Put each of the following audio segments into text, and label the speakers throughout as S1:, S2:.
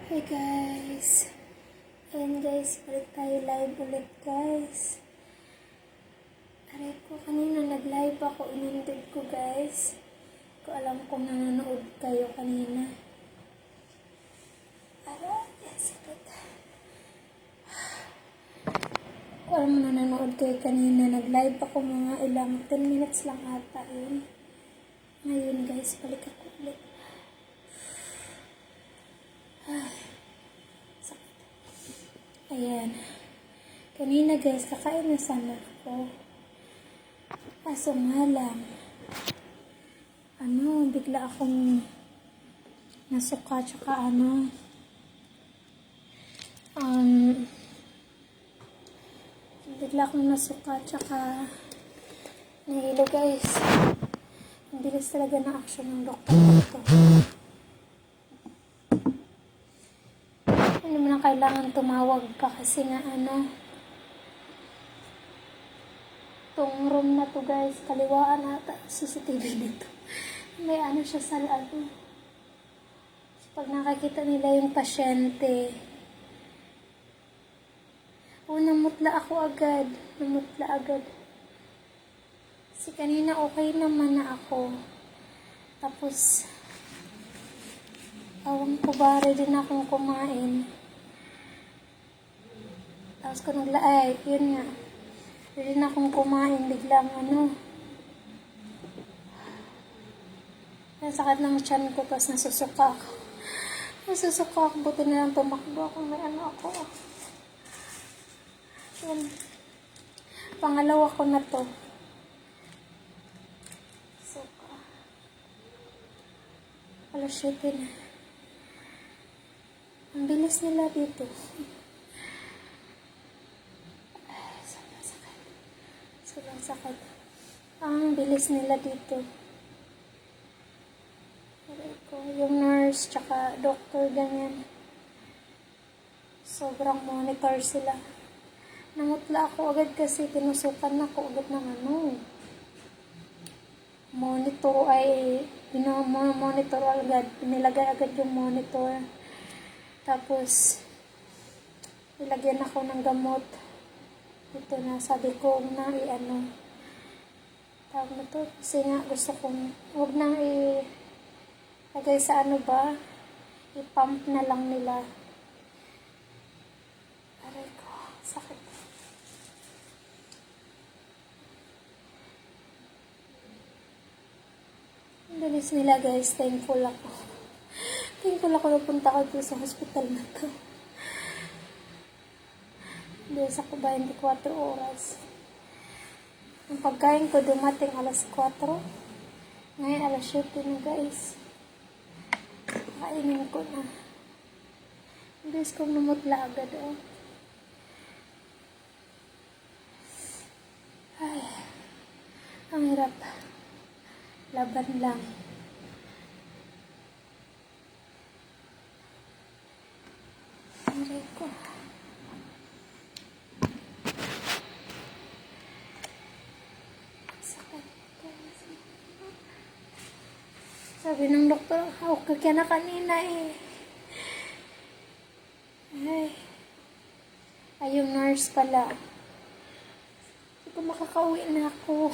S1: Hey guys! Ayan guys, balik tayo live ulit guys. Aray ko, kanina nag-live ako, inundod ko guys. Ko alam kung nanonood kayo kanina. Aray, sakit. Ko alam mo nanonood kayo kanina, nag-live ako mga ilang 10 minutes lang ata yun. Ngayon guys, balik ako ulit. Ayan. Kanina guys, kakain na sana ako. Kaso nga lang, bigla akong nasuka, tsaka bigla akong nasuka, tsaka nahilo guys. Ang bilis talaga na action ng doktor dito. Hindi mo na kailangan tumawag pa kasi nga tong room na to guys, kaliwaan ata CCTV dito. May siya sa lalo. Pag nakakita nila yung pasyente, namutla ako agad. Namutla agad. Kasi kanina okay naman na ako. Tapos, awang ko ba, ready na akong kumain. Tapos ko yun nga. Ready na akong kumain, biglang nasakit ng tiyan ko, tapos nasusuka ako. Nasusuka ako, buti na lang tumakbo ako, may ako. Yun. Pangalawa ko na to. Suka. Alas 7 na. Ang bilis nila dito. Sobrang sakit. Ang bilis nila dito. Yung nurse, tsaka doctor, ganyan. Sobrang monitor sila. Namutla ako agad kasi tinusukan ako agad ng monitor monitor agad. Nilagay agad yung monitor. Tapos, nilagyan ako ng gamot. Ito na, sabi ko na tawag na to. Kasi nga gusto kong, huwag nang lagay sa i-pump na lang nila. Aray ko, sakit. Ang bilis nila guys, thankful ako. Thankful ako na punta ko dito sa hospital na to. Bilis ako 24 oras. Ang pagkain ko dumating alas 4. Ngayon alas 7 na guys. Kainin ko na. Bilis kong namutla agad Ay, ang hirap. Laban lang. Aray ko. Sabi ng doktor, okay ka na kanina Ay, yung nurse pala. Hindi ko makakauwi na ako.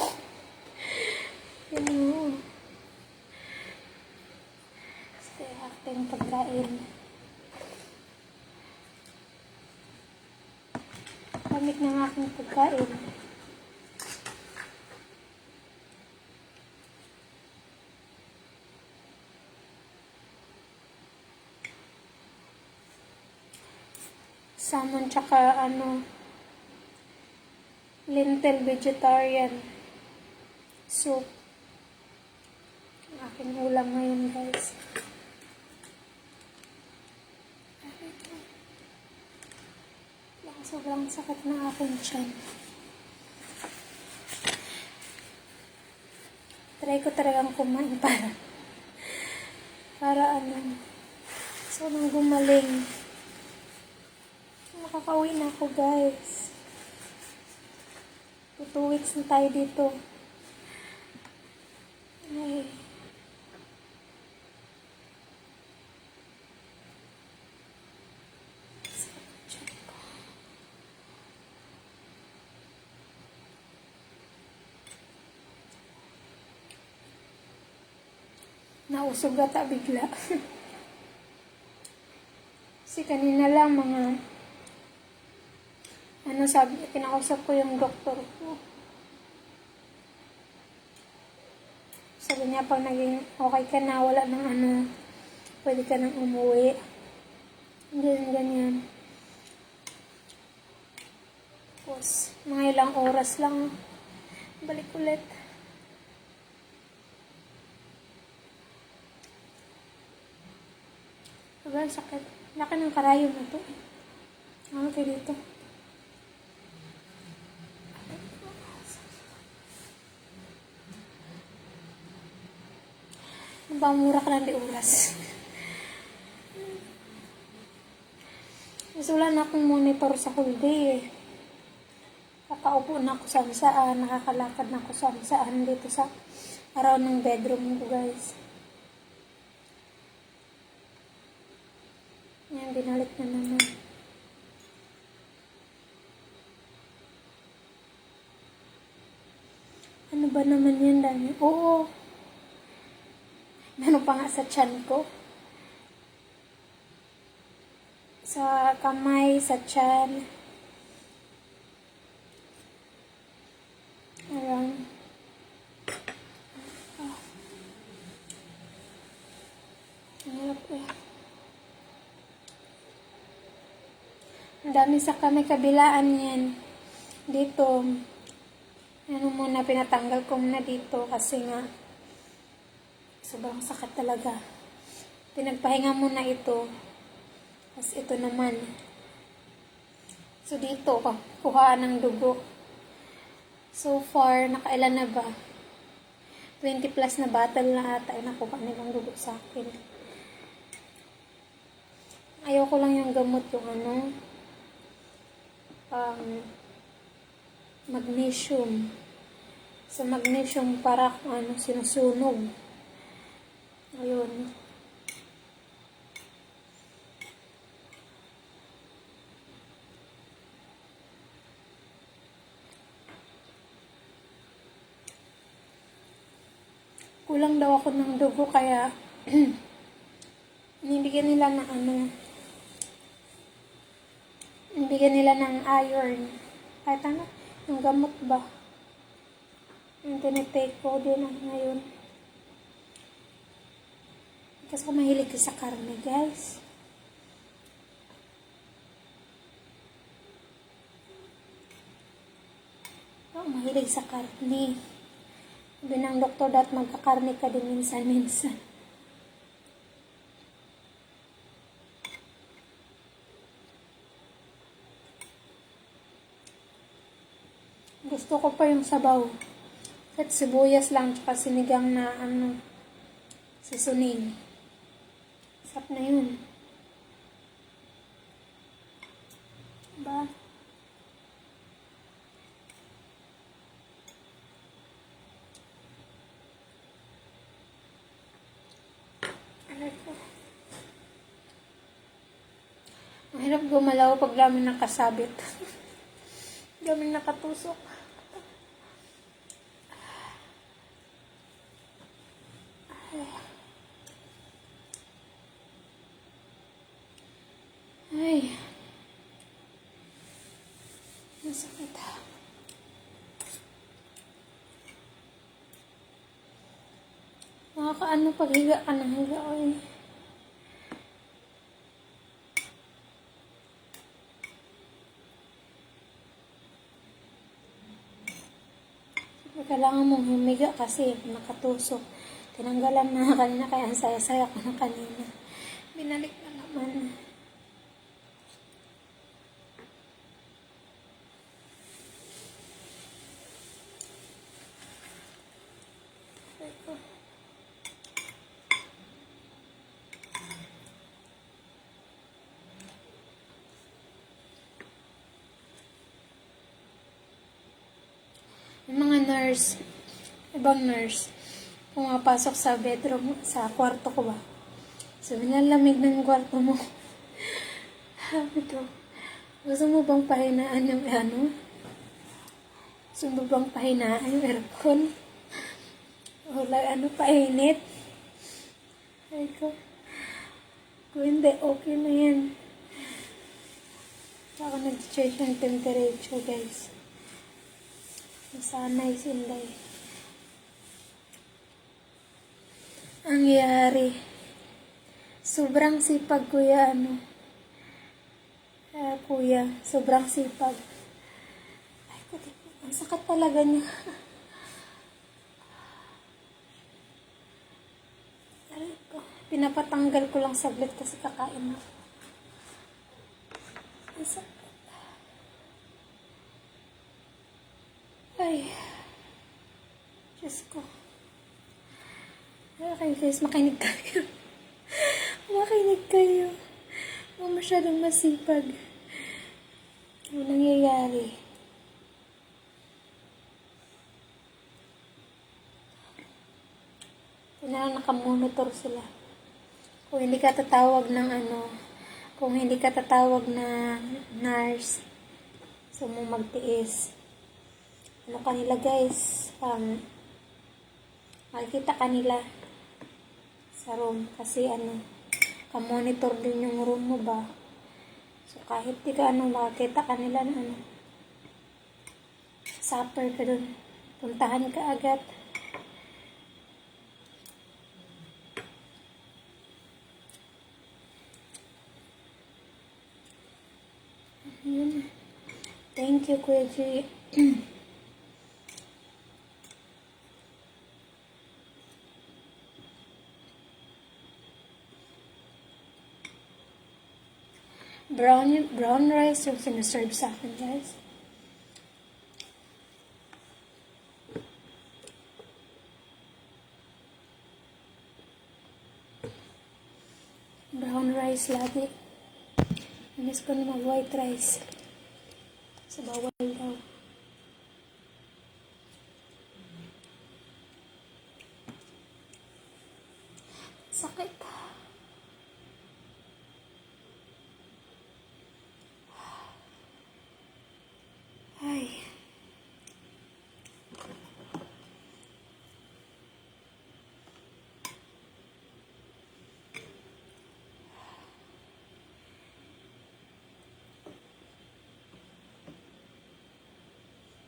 S1: Stay acting pagkain. Lamig ng aking pagkain. Salmon tsaka lentil vegetarian soup. Ang aking ulam ngayon guys. Sobrang sakit na aking tiyan. Try ko talagang kumain para sobrang gumaling. Makakauwi na ako guys. 2 weeks na tayo dito. Ay. Nausog ata bigla. Kasi kanina lang mga sabi, kinakausap ko yung doktor ko. Sabi niya pag naging okay ka na, wala nang pwede ka nang umuwi. Ganyan. Tapos, mga ilang oras lang, balik ulit. Sobrang sakit. Laki ng karayom na to. Ano kayo dito? Nabamura ka lang di oras. Mas wala na akong monitor sa whole day eh. Kakaupo na ako saan, nakakalakad na ako saan dito sa araw ng bedroom ko, guys. Yan, binalik na naman. Ano ba naman yan, dami? Oo. Ano pa nga sa tiyan ko? Sa kamay, sa tiyan. Ayan. Hirap eh. Ang dami sa kamay, kabilaan yan. Dito. Muna, pinatanggal ko muna dito kasi nga sobrang sakit talaga. Pinagpahinga muna ito. Tapos ito naman. So dito, kuhaan ng dugo. So far, nakailan na ba? 20 plus na bottle na ata ay nakuha nilang dugo sa akin. Ayoko lang yung gamot yung magnesium. Sa magnesium para sinusunog. Ayun. Kulang daw ako ng dugo kaya nibigyan nila ng nibigyan nila ng iron. Kahit yung gamot ba? Yung tinitake ko din ngayon. Kasi ako mahilig sa karne, guys. Ako mahilig sa karne. Sabi ng doktor dapat magkakarne ka din minsan-minsan. Gusto ko pa yung sabaw. At sibuyas lang, tsaka sinigang na seasoning. Sarap na yun. Diba? Mahirap gumalaw pag daming nakasabit. Daming nakatusok. Ay. Masakit. Nakakaano paghiga ka ng higa. Ay. Kailangan mong humiga kasi nakatusok. Tinanggalan na kanina kaya ang saya-saya ko na kanina. Binalik na naman. Yung mga nurse, ibang nurse, pumapasok sa bedroom, sa kwarto ko ba? Sabi niya, lamig ng kwarto mo. Sabi ko, gusto mo bang pahinaan yung Gusto mo bang pahinaan yung aircon? O painit? Ay ko. Kung hindi, okay na yan. Ako nag-change ng temperature, guys. Nasanay si Inday. Ang nangyari, sobrang sipag kuya, kuya, sobrang sipag. Ay, ang sakit talaga niya. Aray ko, pinapatanggal ko lang saglit kasi kakain na. Ang sakit. Ay, Diyos ko. Okay guys, makinig kayo. Makinig kayo. Huwag masyadong masipag. Ano nangyayari? Nakamonitor sila. Kung hindi ka tatawag ng kung hindi ka tatawag na nurse, so mo magtiis. Kanila guys, makikita kanila sa room kasi ka-monitor din yung room mo ba. So kahit di ka makakita kanila na supper ka dun. Puntahan ka agad. Yun. Thank you, Kuya G. brown rice yung sinaserve sa akin, guys. Brown rice lagi. Miss ko na white rice. Sa bawal daw. Sakit. Ay.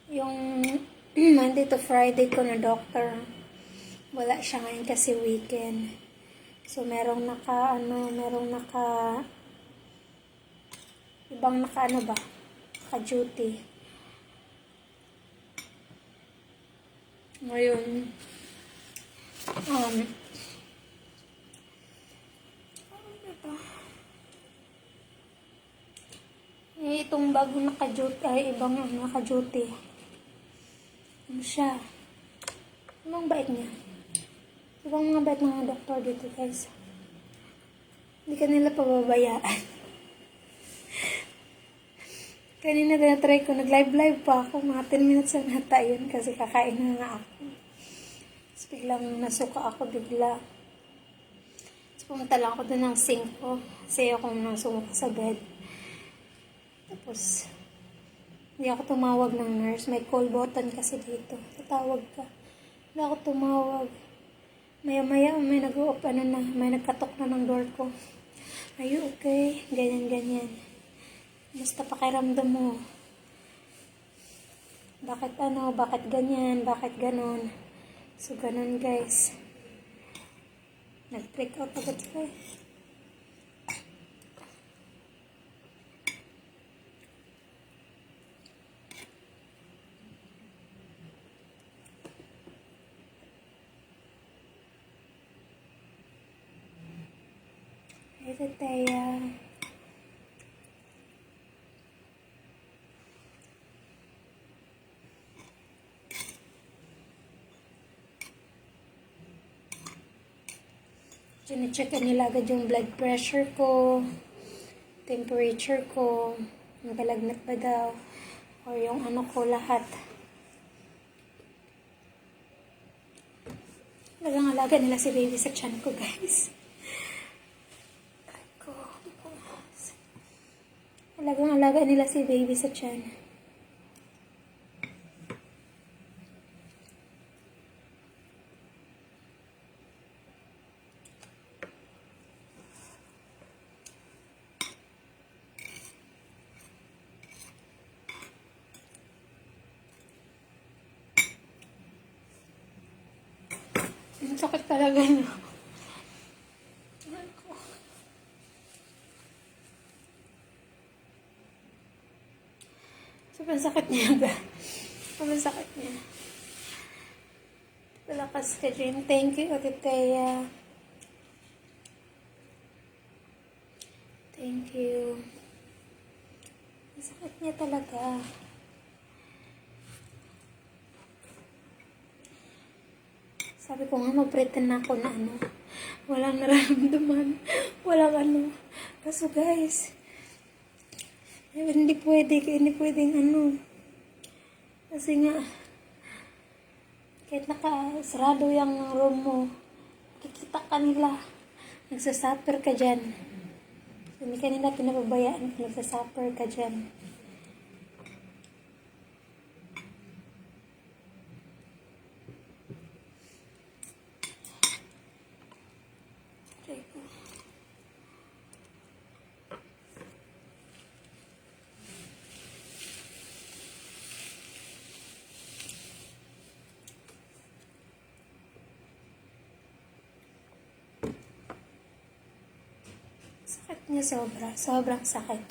S1: Yung Monday to Friday ko na doctor, wala siya ngayon kasi weekend. So, merong ibang naka-duty. Ngayon, itong bagong naka-duty, ay ibang naka-duty. Ano siya? Anong bait niya? Ibang mga bait mga doktor dito, guys. Hindi ka nila pababayaan. Kanina tinatry ko, nag-live pa ako. Mga 10 minutes na nata yun kasi kakain na nga ako. Tapos biglang nasuka ako bigla. Tapos pumunta lang ako doon ng sink ko. Kasi ako nang sumuka sa bed. Tapos, hindi ako tumawag ng nurse. May call button kasi dito. Tatawag ka. Hindi ako tumawag. Maya-maya, may may nagkatok na ng door ko. Are you okay? Ganyan. Basta pakiramdam mo. Bakit ganyan, bakit ganon. So, ganon guys. Nag-break out agad ko eh. Ito tayo. Chine-check nila agad yung blood pressure ko, temperature ko, magalagnat ba daw, or yung ko lahat. Alaga nila si baby sa tiyan ko, guys. Alaga nila si baby sa tiyan. Ang sakit talaga niya. Sobrang sakit niya ba? Sobrang sakit niya. Malakas ka, Jen. Thank you, Ate Thea. Thank you. Ang sakit niya talaga. Sabi ko nga, mag-pretend na ako na walang nararamdaman. Walang Kaso guys, hindi pwedeng Kasi nga, kahit nakasarado yung room mo, kikita ka nila. Nagsasuffer ka dyan. Hindi ka nila pinababayaan, nagsasuffer ka dyan. Sakit niya sobrang sakit.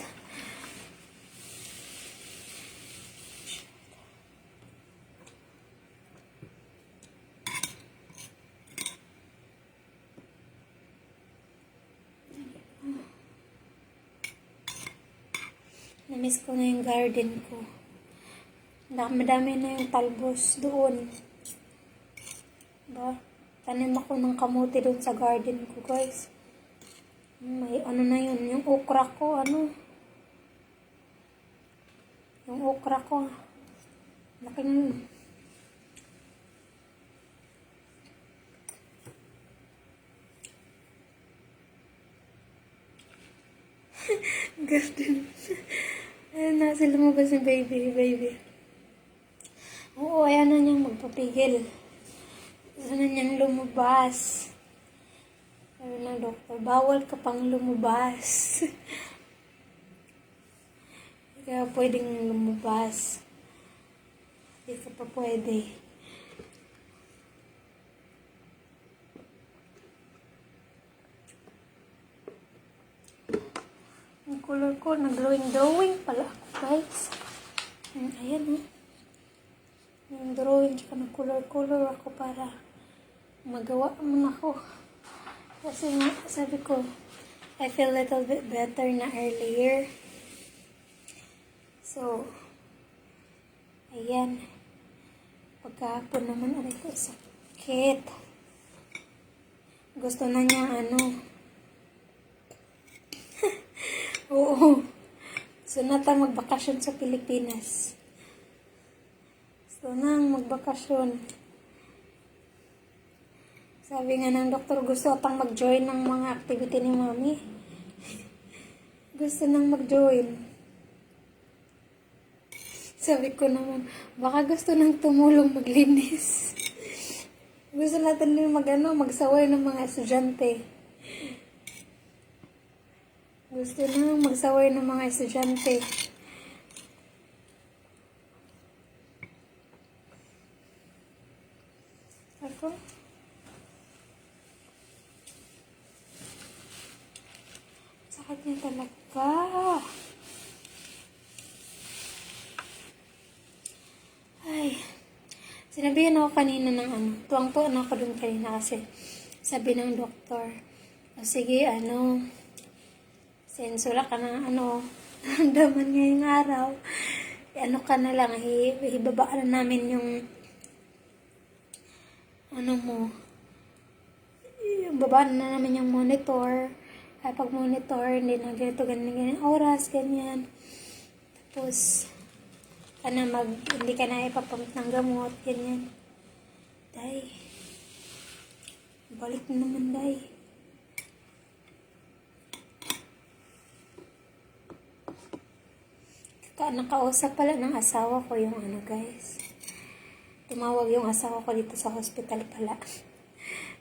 S1: Namiss ko na yung garden ko. Madami na yung talbos doon. Ba? Tanim ako ng kamote doon sa garden ko, guys. May na yun, yung okra ko, yung okra ko, laki na yun. Garden. Ayun na, sila lumabas yung baby. Oo, ayan na niyang magpapigil. Ayan na niyang lumabas. Sabi ng doktor, bawal ka pang lumabas. Hindi ka pwedeng lumabas. Hindi ka pa pwede. Ang color ko, nag-drawing pala ako, guys. Ayan, yung drawing, tsaka nag-color ako para magawa mo ako. Kasi nga, sabi ko, I feel a little bit better na earlier. So, ayan. Pagkahapon naman, ko, sakit. Gusto na niya, Oo. Gusto na tayo magbakasyon sa Pilipinas. Gusto na magbakasyon. Sabi nga ng doktor, gusto atang mag-join ng mga activity ni Mami. Gusto nang mag-join. Sabi ko naman, baka gusto nang tumulong maglinis. Gusto natin din magsaway ng mga estudyante. Gusto nang magsaway ng mga estudyante. Ako? Sakit niya talaga. Ay. Sinabihan ako kanina ng tuwang-tuwa ako dun kanina kasi sabi ng doktor, sige, sensura ka ng naramdaman ngayong araw. Ka na lang, ibabaan na namin yung babaan na namin yung monitor. Ay, pag monitor, hindi na ganyan oras, ganyan. Tapos, hindi ka na ipapamit ng gamot, ganyan. Day. Balik na naman, day. Nakausap pala ng asawa ko yung guys. Tumawag yung asawa ko dito sa hospital pala.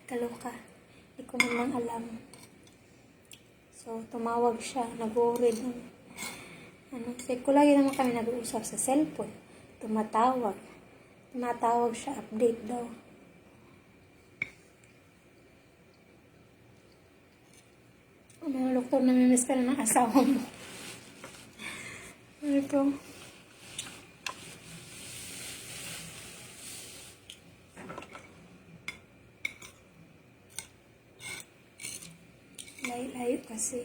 S1: Kaloka. Hindi ko naman alam. So, tumawag siya. Nag-worried. Kasi lagi naman kami nag-uusap sa cellphone. Tumatawag siya. Update daw. Mga doktor, namimiss ka na ng asawa mo. Ito. Layo-layo kasi.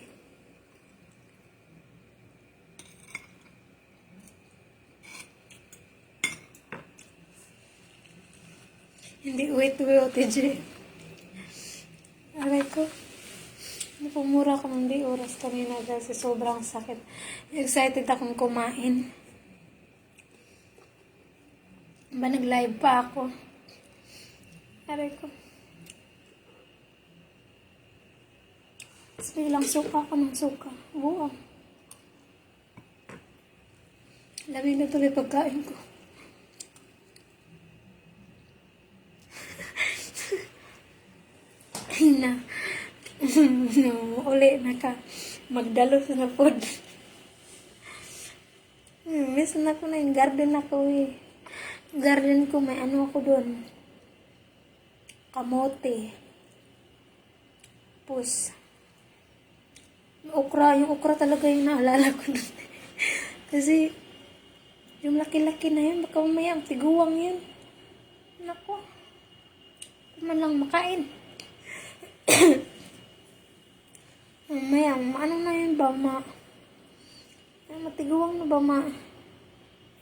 S1: Hindi uwi-uwi, TJ. Aray ko. Napumura ko ng di oras kanina kasi sobrang sakit. Excited akong kumain. Ba nag-live pa ako. Aray ko. Tapos biglang suka ako ng suka. Buang. Lamig na tuloy pagkain ko. Na. Uli na ka. Magdalo sa na food. Miss na ko na yung garden ako eh. Garden ko may ano ako doon. Kamote. Tapos yung okra talaga yung naalala ko doon. Kasi yung laki-laki na yun, baka mamaya ang tiguwang yun. Nako. Man lang makain. Mamaya, ano na yun ba, matiguwang na ba,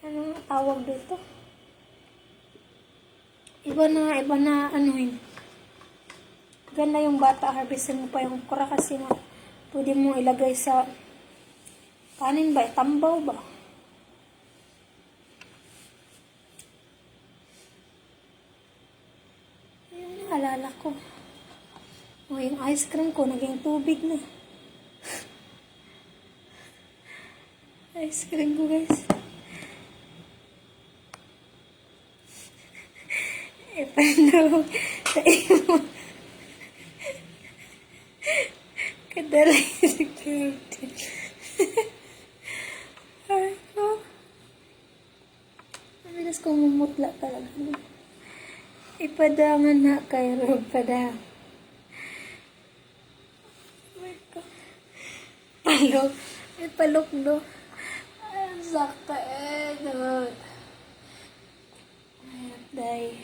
S1: anong tawag dito? Iba na, ano yun. Ganda yung bata, harvestin mo pa yung okra kasi pwede mo ilagay sa, kanin ba, tambaw ba? Ayun, naalala ko. O, yung ice cream ko, naging tubig na. Ice cream ko, guys. Paano sa iyo? Kadalay sa curtain. Ay ko. Mabilis kong mumutla talaga. Ipadangan na kayo, padang. Palok. May palok do. Ay, sakta eh. Ayap day.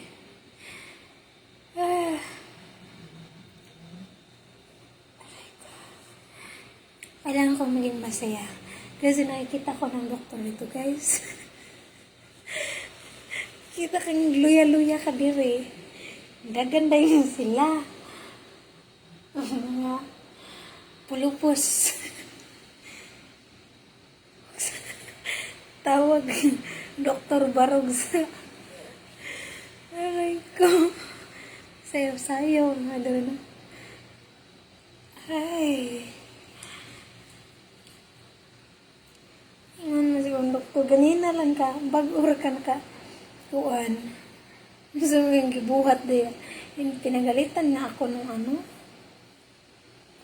S1: Kailangan kong maging masaya. Kasi nakikita ko ng doktor nito, guys. Kita kang luya-luya ka diri. Gaganda yun sila. Mga pulupos. Tawag Dr. Barog sa aray ko. Sayaw-sayaw nga doon. Ay. Ano siguro doktor, ganina lang ka. Bag-ura ka na ka. Tuan. Gusto mo yung gibuhat din. Yung pinagalitan na ako nung ano.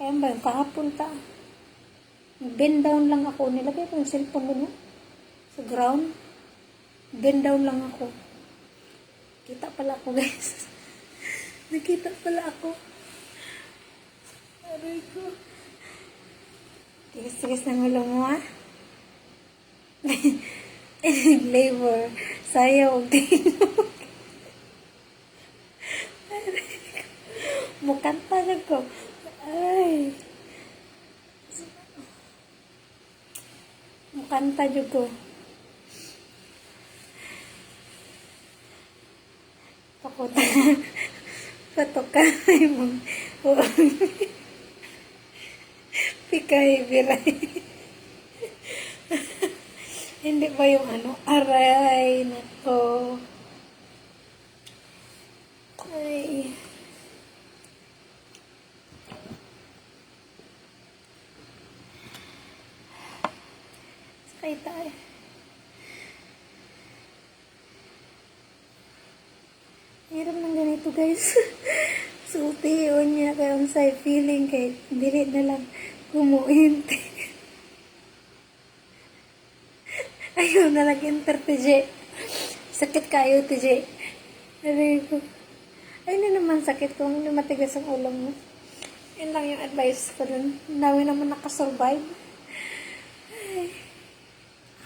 S1: Kaya ba yung kahapon ta. Bend down lang ako. Nilagay ko yung cellphone doon. Sa ground. Bend down lang ako. Kita pala ako, guys. Nakita pala ako. Aray ko. Tigas-tigas ng ulo mo, ha? Labor. Sayaw. Tinog. Aray ko. Mukanta na ko. Ay. Mukanta dyan ko. Pakuta. Patuka. Pikay, biray. Hindi ba yung ano? Aray, nako. Ay. Sakay tayo. Hirap ng ganito, guys. Sulti yun niya kayo sa feeling kay dili na lang kumuinti. Ayaw na lang enter, TJ. Sakit kayo, TJ. Aray ko. Ay na naman sakit ko. Hindi matigas ang ulam mo. Yun lang yung advice ko dun. Ang dami naman nakasurvive. Ay.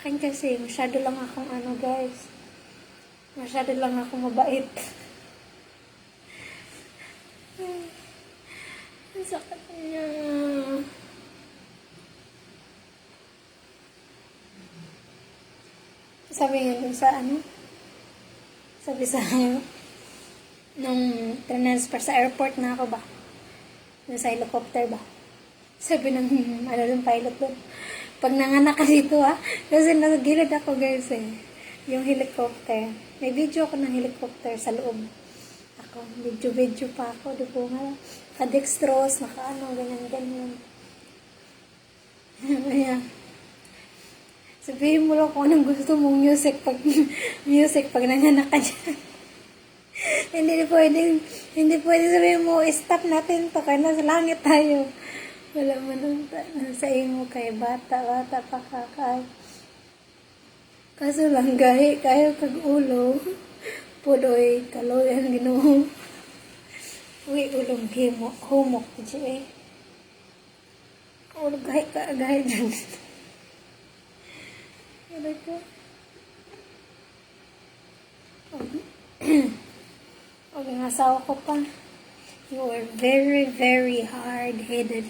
S1: Akin kasi, masyado lang akong guys. Masyado lang akong mabait. Ay. Ang sakit niya. Sabi nga dun sa sabi sa nung transfer sa airport na ako ba? Dun sa helicopter ba? Sabi ng dun pilot dun. Pag nanganak ka dito kasi nasa gilid ako guys yung helicopter. May video ako ng helicopter sa loob. Ako, video pa ako. Di ko nga, naka-dextrose, ganyan. Ayan. Sabihin mo lang kung anong gusto mong music pag nanganak ka dyan. hindi pwede sabihin mo, stop natin to, kaya nasa langit tayo. Wala man sa imo kay bata pa kakay. Kaso lang gahi, kayo kag ulo, pudoy, kaloyan, Ginoo. Uy, ulong humok, ulo gahi dyan. Aray ko. Ang asawa ko pa. You are very, very hard-headed.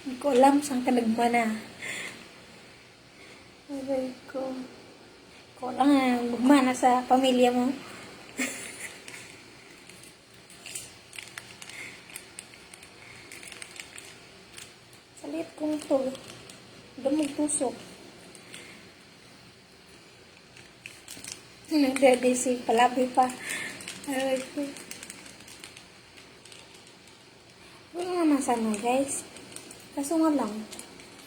S1: Hindi ko alam saan ka nagmana. Aray ko. Ko lang magmana sa pamilya mo. Salit kong to. Damag tusok. Nagdadisi, palabi pa. Aray ko. Wala naman sana guys. Kaso nga lang.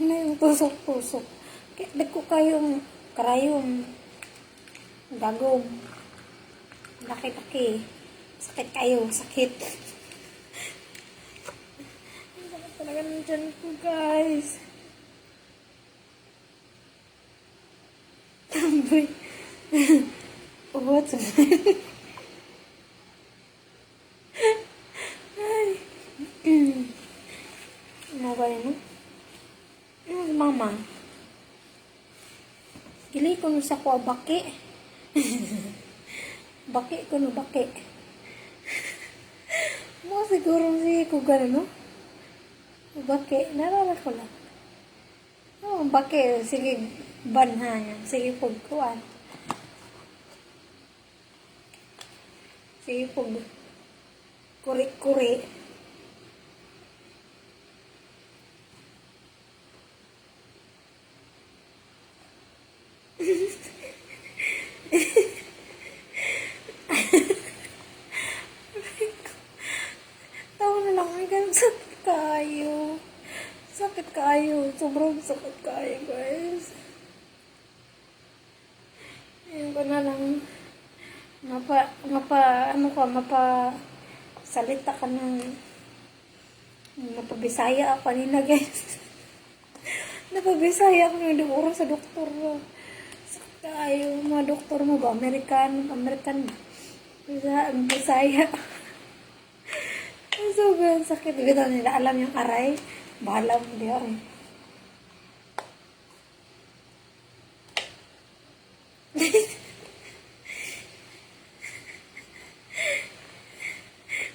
S1: Ano yung tusok-tusok. Dagko kayong karayong dagom. Laki-laki. Sakit kayo. Sakit. Talaga nandiyan ko guys. Tamboy. What's ay. Ano ba yun? Mama. Gili ko sa ko baki. Baki ko no baki. Mo siguro si ko gano'n, no? Baki, narala ko lang. Oh, baki, sige, banha yan. Sige, pagkuhan. Sige, kuri-kuri. Tawa na lang, ay ganun sakit kayo. Sakit kayo. Sobrang sakit kayo, guys. Ayun ko na lang. Salita ka ng mapabisaya ako kanina, guys. Napabisaya ako ng dukuro sa doktor. Sakit kayo. Mga doktor mo ba? American ba? Bisaya. Sobrang sakit. Bitaw nila alam yung aray. Bahala mo di aray.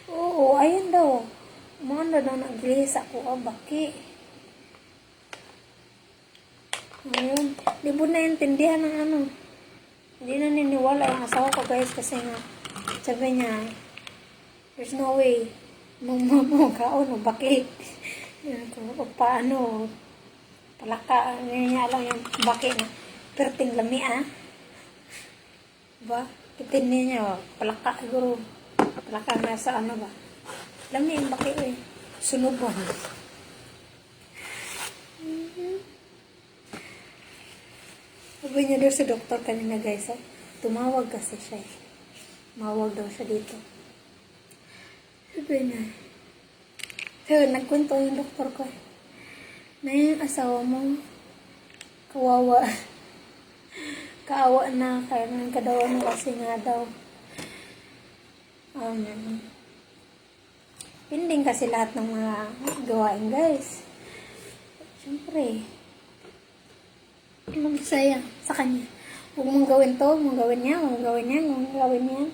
S1: Oo, ayun daw. Mano daw nag-glaze ako. Baki. Ayun. Di mo naintindihan ng ano. Hindi na niniwala yung asawa ko, guys. Kasi nga, sabi niya, there's no way. Kaon o baki. Kung paano, palaka. Ngayon niya lang yung baki na. Perting lami, Diba? Pitin niya, palaka. Siguro, palaka na sa ano ba? Lami yung baki, Sunuban. Sabi niya daw sa doktor kanina, guys, tumawag kasi siya, Mawag daw siya dito. Sabi niya. So, nagkwento yung doktor ko, na yung asawa mo, kawawa. Kaawa na, kaya nang kadawa mo kasi nga daw. Um, Pending kasi lahat ng mga gawain, guys. Siyempre, magsaya sa kanya. Huwag mong gawin to, huwag mong gawin yan, huwag mong gawin yan, huwag mong gawin yan.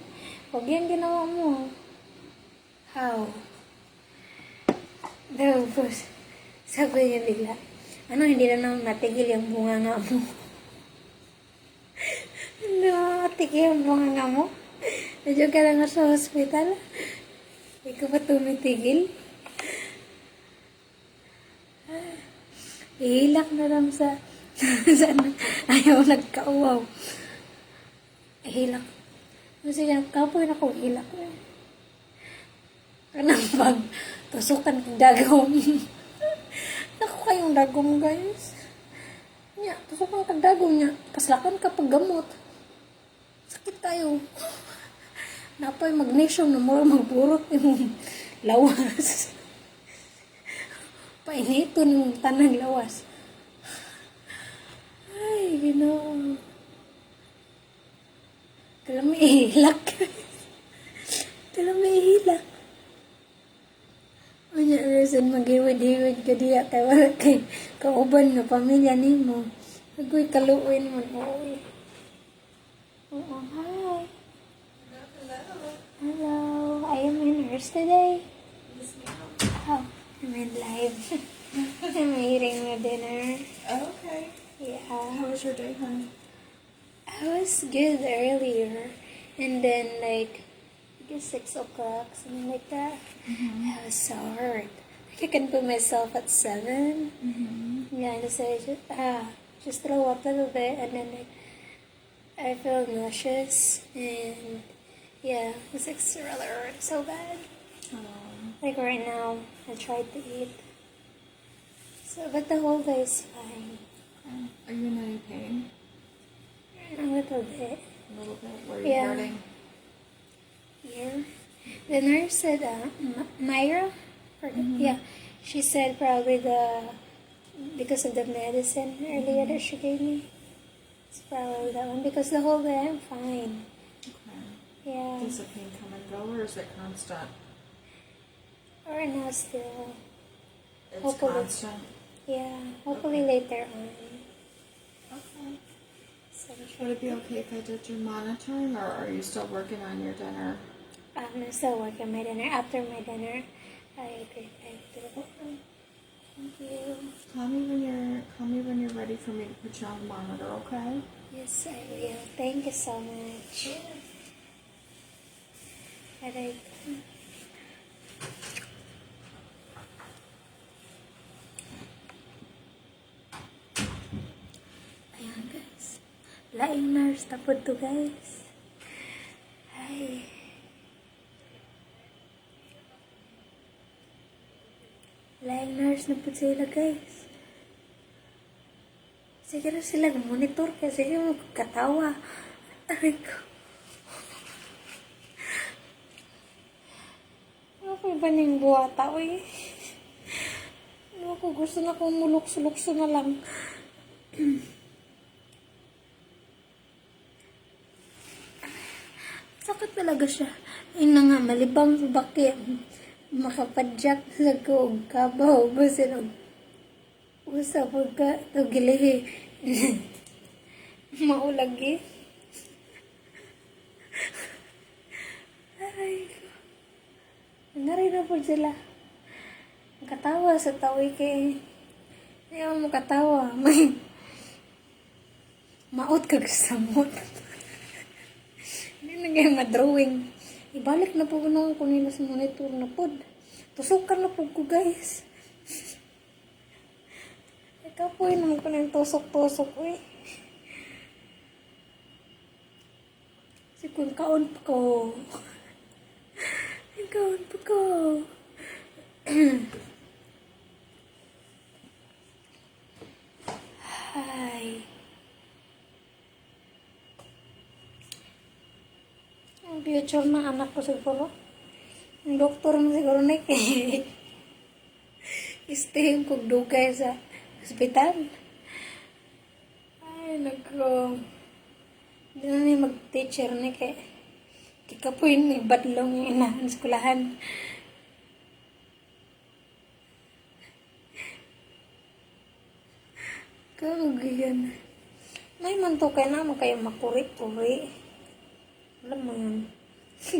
S1: Huwag yan ginawa mo. How? Tapos, sabi niya bigla, ano, hindi na naman natigil yung bunga nga mo. Hindi na natigil yung bunga nga mo. Medyo ka lang sa hospital. Hindi ko pa tumitigil. Ihilak na lang sa ayaw nagkauwaw. Ihilak. Kasi kapoy na ko, ihilak na. Kanang pag tusukan kong dagom. Naku kayong dagom, guys. Nya, tusukan kong dagom niya. Paslakan ka pag gamot. Sakit tayo. Napoy magnesium na mo magburot yung lawas. Painiton yung tanang lawas. Ay, Ginoo. Kala may ihilak. Kala may ihilak. Ano reason mag-iwid-iwid ka diya kay wala kay kauban na pamilya nimo. Agoy kaluoy naman. Oo, hi. Hello. I am in nurse today. Oh, I'm in live. I'm eating my dinner.
S2: Oh, okay.
S1: Yeah.
S2: How was your day, honey?
S1: I was good earlier. And then, like, I guess 6 o'clock, something like that. I was so hurt. Like, I can put myself at 7. Yeah, and so I just throw up a little bit. And then, like, I feel nauseous. And, yeah, it was like, really hurt so bad. Like, right now, I tried to eat. So, but the whole day is fine.
S2: Are you in any pain?
S1: A little bit.
S2: A little bit? Where are you
S1: Yeah.
S2: hurting?
S1: Here. The nurse said, Myra? Yeah. She said probably because of the medicine earlier that she gave me. It's probably that one. Because the whole day I'm fine.
S2: Okay.
S1: Yeah.
S2: Does the pain come and go, or is it constant?
S1: Right now still.
S2: It's
S1: Hopefully.
S2: constant.
S1: Yeah. Hopefully later on.
S2: Okay.
S1: So
S2: Would it be okay if I did your monitoring, or are you still working on your dinner?
S1: I'm still working my dinner. After my dinner, I get back to the home. Thank you.
S2: Call me when you're ready for me to put you on the monitor, okay?
S1: Yes, I will. Thank you so much. Aray ko. Ayan, guys. Laing nurse tapod to, guys. Ay. Laing nurse na po sila, guys. Sige na sila monitor kasi yung katawa. Aray ko. Ano ko ba niyang buwata, uy? Ano ko, gusto na kong mulukso-lukso na lang. Sakit talaga siya. Ayun na nga, malibang sa bakit. Makapadyak sa koog kabaw. Basin og usa pagka ito gilihi. Maulag eh. Aray ko. Narin na po sila. Katawa sa tawi kay. Ayaw mo katawa. May maot ka sa mot. Hindi na kayo ma-drawing. Ibalik na po ko nila sa monitor na po. Tusukan na po ko, guys. Ikaw po naman ko na yung tusok-tusok, eh. Kasi kung kaon pa ko. Kaon pa ko. Hi. Ang future ng anak ko siguro. Ang doktor mo siguro na kay. Stay kong dugay sa hospital. Ay, hindi na niya mag-teacher na kay. Tika po yun, badlong yung inahan sa kulahan. Kaugigan. May mantukay na mo kayo makuri-kuri. Alam mo yun.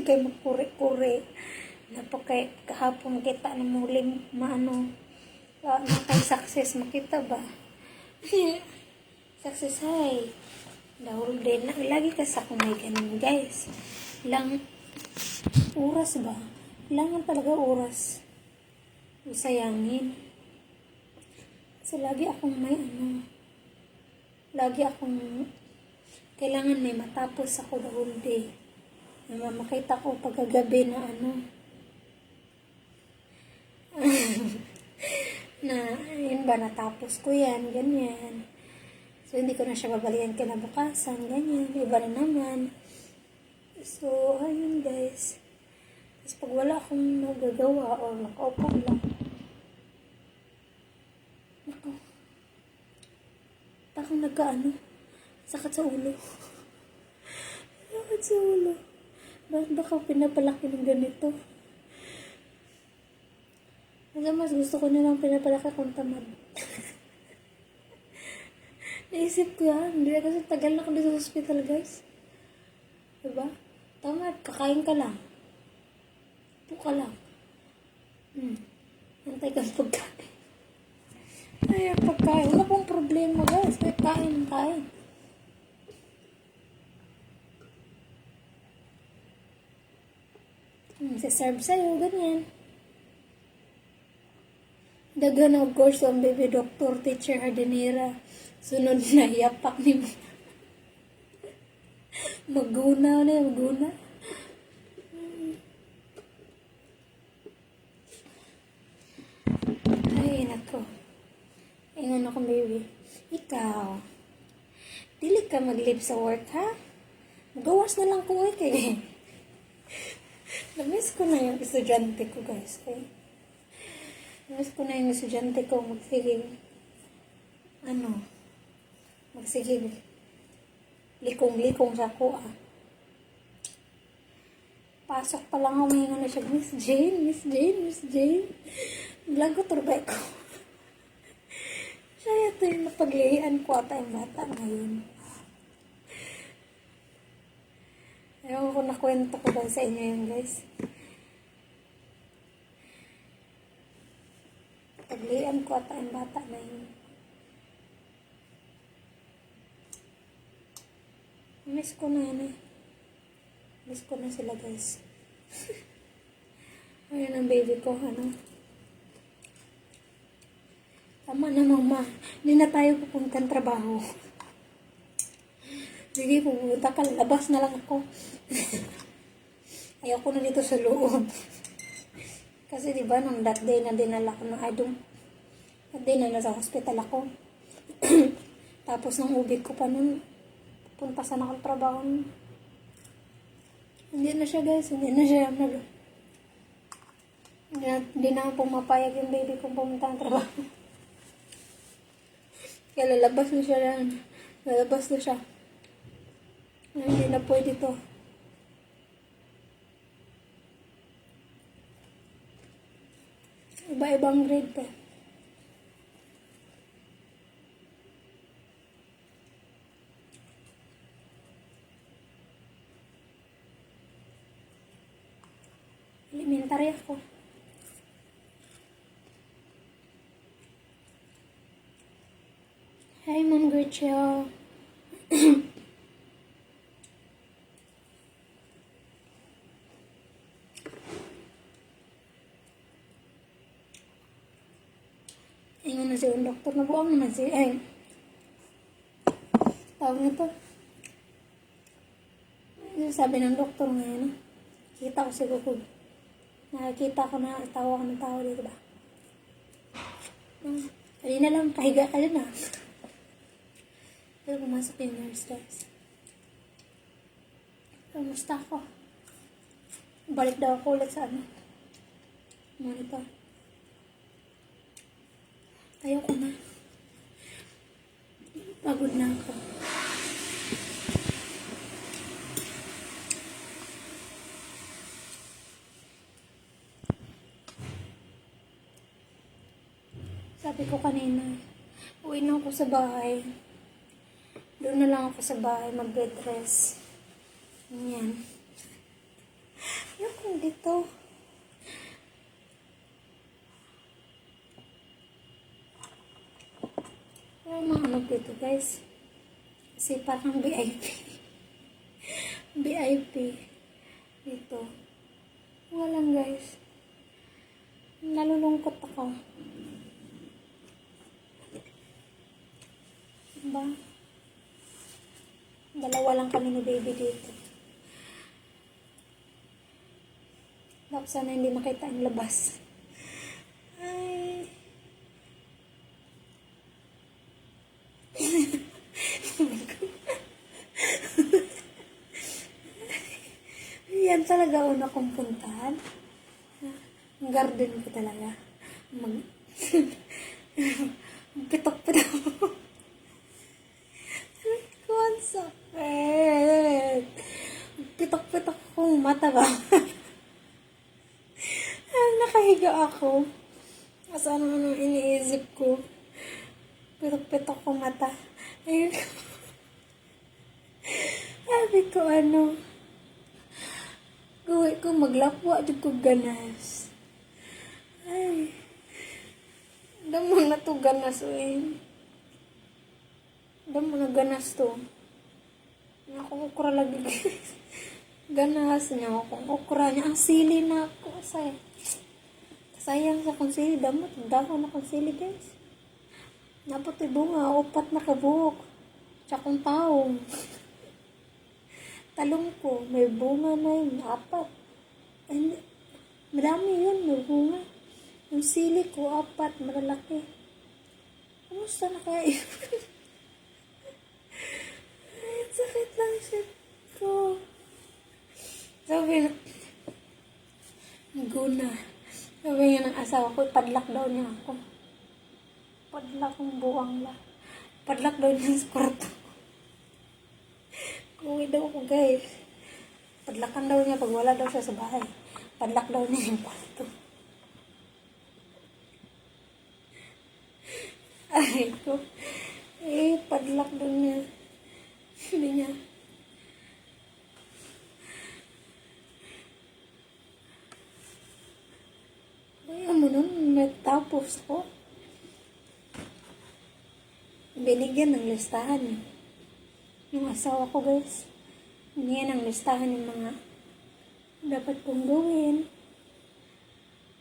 S1: Kayo makuri-kuri. Napakay kahapon kita na muling maano. Makay success makita ba? Success hay. Dahil din. Lagi ka sa kung may ganun guys. Lang oras ba? Kailangan talaga oras. Sayangin. Kasi lagi akong may lagi akong kailangan may matapos ako the whole day. Makita ko pagkagabi na na yun ba natapos ko yan, ganyan. So hindi ko na siya babalikan kinabukasan, ganyan, iba na naman. So ayun guys. Tapos pag wala akong nagagawa or nakaupo lang, akong sakit sa ulo. Sakit sa ulo. Bakit baka pinapalaki ng ganito? Mas gusto ko nilang pinapalaki kung tamad. Naisip ko yan. Hindi kasi tagal na kami sa hospital guys. Diba? Tamad. Kakain ka lang. Upo ka lang. Antay kang pagkain. Ay, pagkain. Wala pong problema guys. Ay, kain. Serve sa'yo, ganyan. Dagan of course ang baby doctor, teacher, hardinera. Sunod na, yapak ni mo. Maguna. Ay, nako. Ingon ako, baby. Ikaw, dili ka mag-leave sa work, ha? Magawas na lang ko, kay namiss ko na yung estudyante ko, guys. Okay? Namiss ko na yung estudyante ko magsigig likong-likong sa ko, Pasok pa lang ako, mahinga na siya, Miss Jane. Bilang ko, turbay ko. Siya ito yung napaglihian ko ata yung bata ngayon. Ewan ko nakwento ko ba sa inyo yun guys. Paglihian ko ata yung bata na yun. Miss ko na yan Miss ko na sila guys. Ayan ang baby ko, Tama na mama, hindi na tayo pupuntang trabaho. Sige, pupunta ka, labas na lang ako. Ayoko na dito sa loob. Kasi diba, nung that day na dinala ko ng that day na nasa hospital ako. Tapos nung ubig ko pa nun, punta sana ako trabaho. Hindi na siya guys, hindi na pumapayag yung baby kong pumunta ng trabaho. Kaya lalabas na siya. Hindi na pwede to. Iba-ibang grade pa. Elementary ako. Hi, Ma'am Gretchen. Ingon na siya yung doktor. Nabuang naman siya. Ay, tawag nito. Sabi ng doktor ngayon, kita ko si Gugug. Nakakita ko na tawa ko ng tao dito ba? Kanina lang, pahiga ka din Pero pumasok yung nurse guys. Kamusta ako? Balik daw ako ulit sa monitor. Ayoko na. Pagod na ako. Sabi ko kanina, uwi na ako sa bahay. Doon na lang ako sa bahay, mag-bed rest. Yan. Yung dito. May mga ano dito, guys. Kasi parang VIP. VIP. Dito. Nga lang, guys. Nalulungkot ako. Diba? Dalawa lang kami ni baby dito. Dapat sana hindi makita ang labas. Ay. Yan talaga una kong puntahan. Ang garden ko talaga. Pitok-pitok. Ang sakit. Pitok-pitok akong mata ba? Nakahiga ako. Saan ano iniisip ko. Pitok-pitok ko mata. Ayun. Sabi ko ano. Gawin ko maglapwa. Di ko ganas. Ay. Damang na to ganas. Damang na ganas to. Ako ukra lagi guys. Ganas niya ako. Ukra niya. Ang sili na ako. Sayang sa kong sili. Damot. Dahon na kong sili guys. Napot bunga. Upat na kabuhok. Tsakong taong. Talong ko. May bunga na yun. 4. And, madami yun. May bunga. Yung sili ko 4. Malalaki. Kamusta na kaya yun? Sakit lang siya ko. Sabi na, guna. Sabi nga ng asawa ko, padlak daw niya ako. Padlak ang buwang la. Padlak daw niya sa kwarto. Kuwi daw ako guys. Padlakan daw niya pag wala daw siya sa bahay. Padlak daw niya yung kwarto. Ay ko. Padlak daw niya. Sabi niya. Kaya mo nun, natapos ko. Binigyan ng listahan. Yung asawa ko guys. Binigyan ng listahan yung mga dapat kong gawin.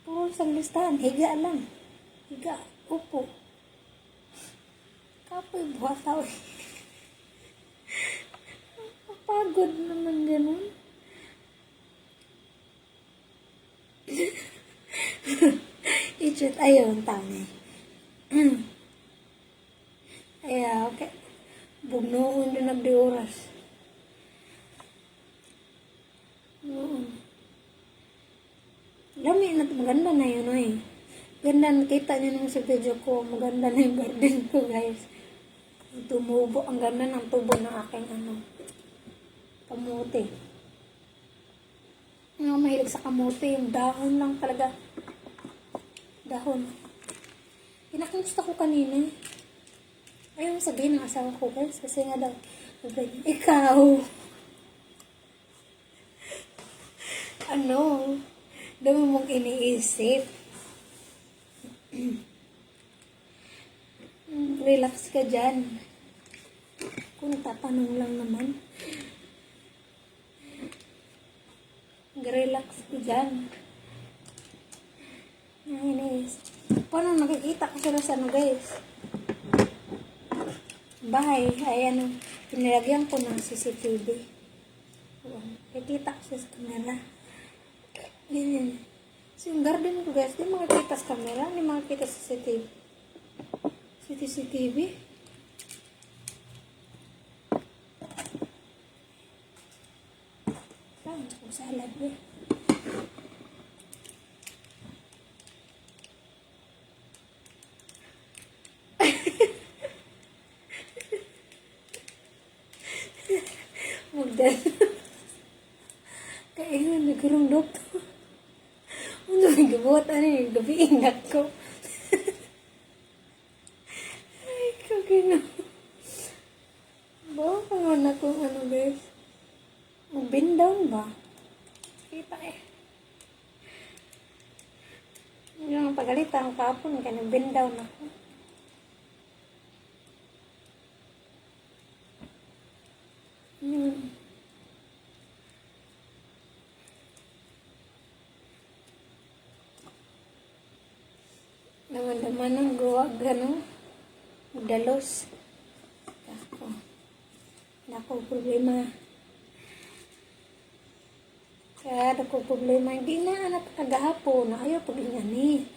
S1: Puro sa listahan. Higa lang. Higa. Upo. Kapoy buhataw eh. Pagod naman ganun. Ichit, ayun, tama. Ay, okay. Bugnoon din nagdi oras. Noon. Dami na, maganda na yun eh. Ganda, nakita niyo naman sa video ko. Maganda na yung garden ko guys. Tumubo, ang ganda ng tubo ng aking kamote. Yung mahilig sa kamote, yung dahon lang talaga. Dahon. Pinakamusta ko kanina. Ayaw sabihin ng asawa ko guys, kasi nga daw, ikaw. Ano? Dami mong iniisip. Relax ka dyan. Kung tatanong lang naman. Relax ka dyan. Nainis. Paano nakikita ko sila sa ano guys? Bahay. Ay ano, pinilagyan ko ng CCTV. Nakikita ko sa camera. Ganyan. So yung garden ko guys, di makikita sa camera, di makikita sa CCTV. CCTV. Saan ko salad eh. Magdal. Kaya nagkarong doktor. Ano yung gabuhat? Ano yung gabi? Ingat ko. ba? Kita eh. Yung pagalitan kapon ka, nag-bend down ako. Naman ang gawa gano'n. Dalos. Ako problema. Kaya ako problema. Hindi na anak kagahapon. Ayaw pag-ingani.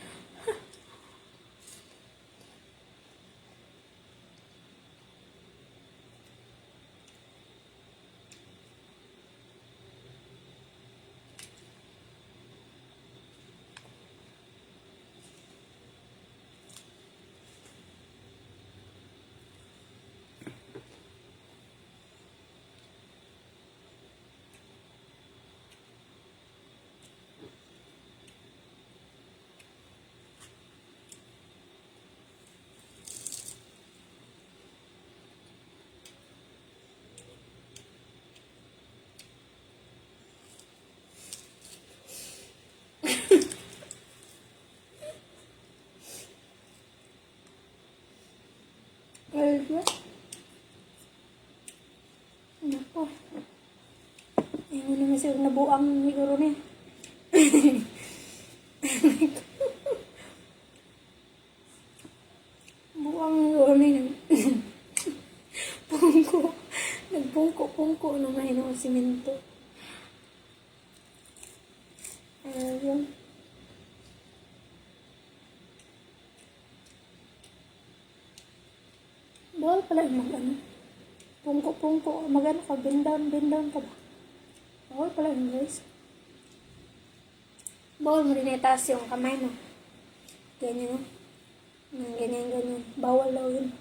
S1: Well, nako. Ayun naman siya nabuang siguro niya. Buang siguro niya. Pungko. Nagpungko-pungko naman yun ang simento. Ayun. Bawal pala yung mag-ano. Pungko-pungko. Mag-ano ka, bend down ka ba? Bawal pala yun, guys. Bawal mo rin itaas yung kamay mo. Ganyan, no? Ganyan. Bawal daw yun.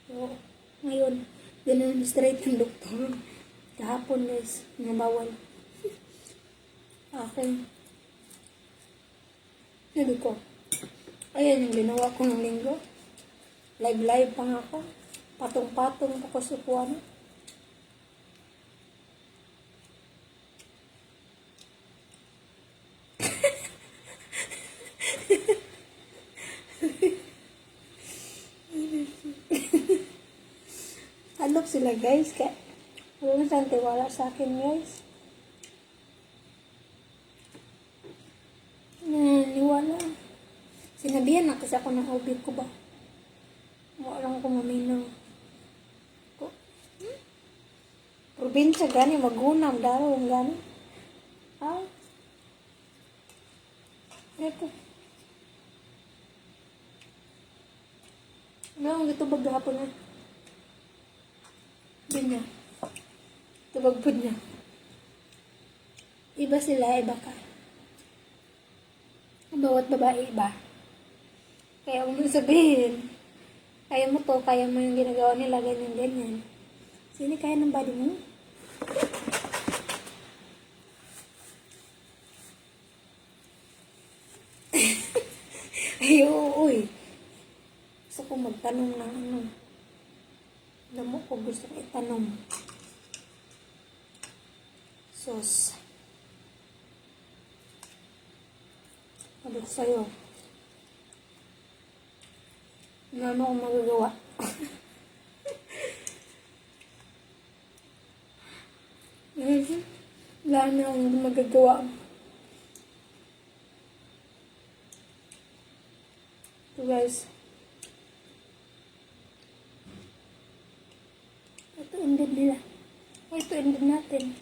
S1: So, ngayon, ganun straight ng doktor. Kahapon, guys, na bawal. Okay. Sabi ko, ayan yung ginawa ko ng linggo. Live pa nga ako. Patong-patong ako sa upuan. Alok sila guys. Kaya wala siyang tiwala sa akin guys. Niwala. Sinabihan na kasi ako ng hobby ko ba. Walang ko maminaw. Probinsya gani, magunam, darong gani. Ah. Eko. Ano, ito baghapon na. Ganyan. Tubagpod niya. Iba sila, iba ka. Bawat babae iba. Kaya kung sabihin, kaya mo to, kaya mo yung ginagawa nila, ganyan. Sino kaya ng body mo? Ay, uy. Gusto ko magtanong ng ano. Alam mo ko gusto ko itanong. Sus. Ano ko sa'yo? Ano akong magagawa? Wala na akong magagawa. So guys, ito ended nila. Ito ended natin.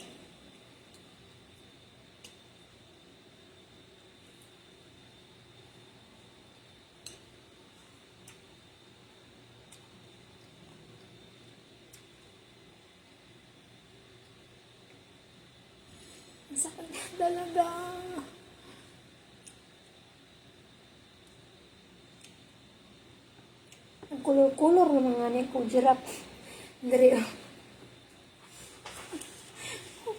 S1: Sakit talaga. Ang kulor-kulor ng mga anak ko, giraffe. Dari,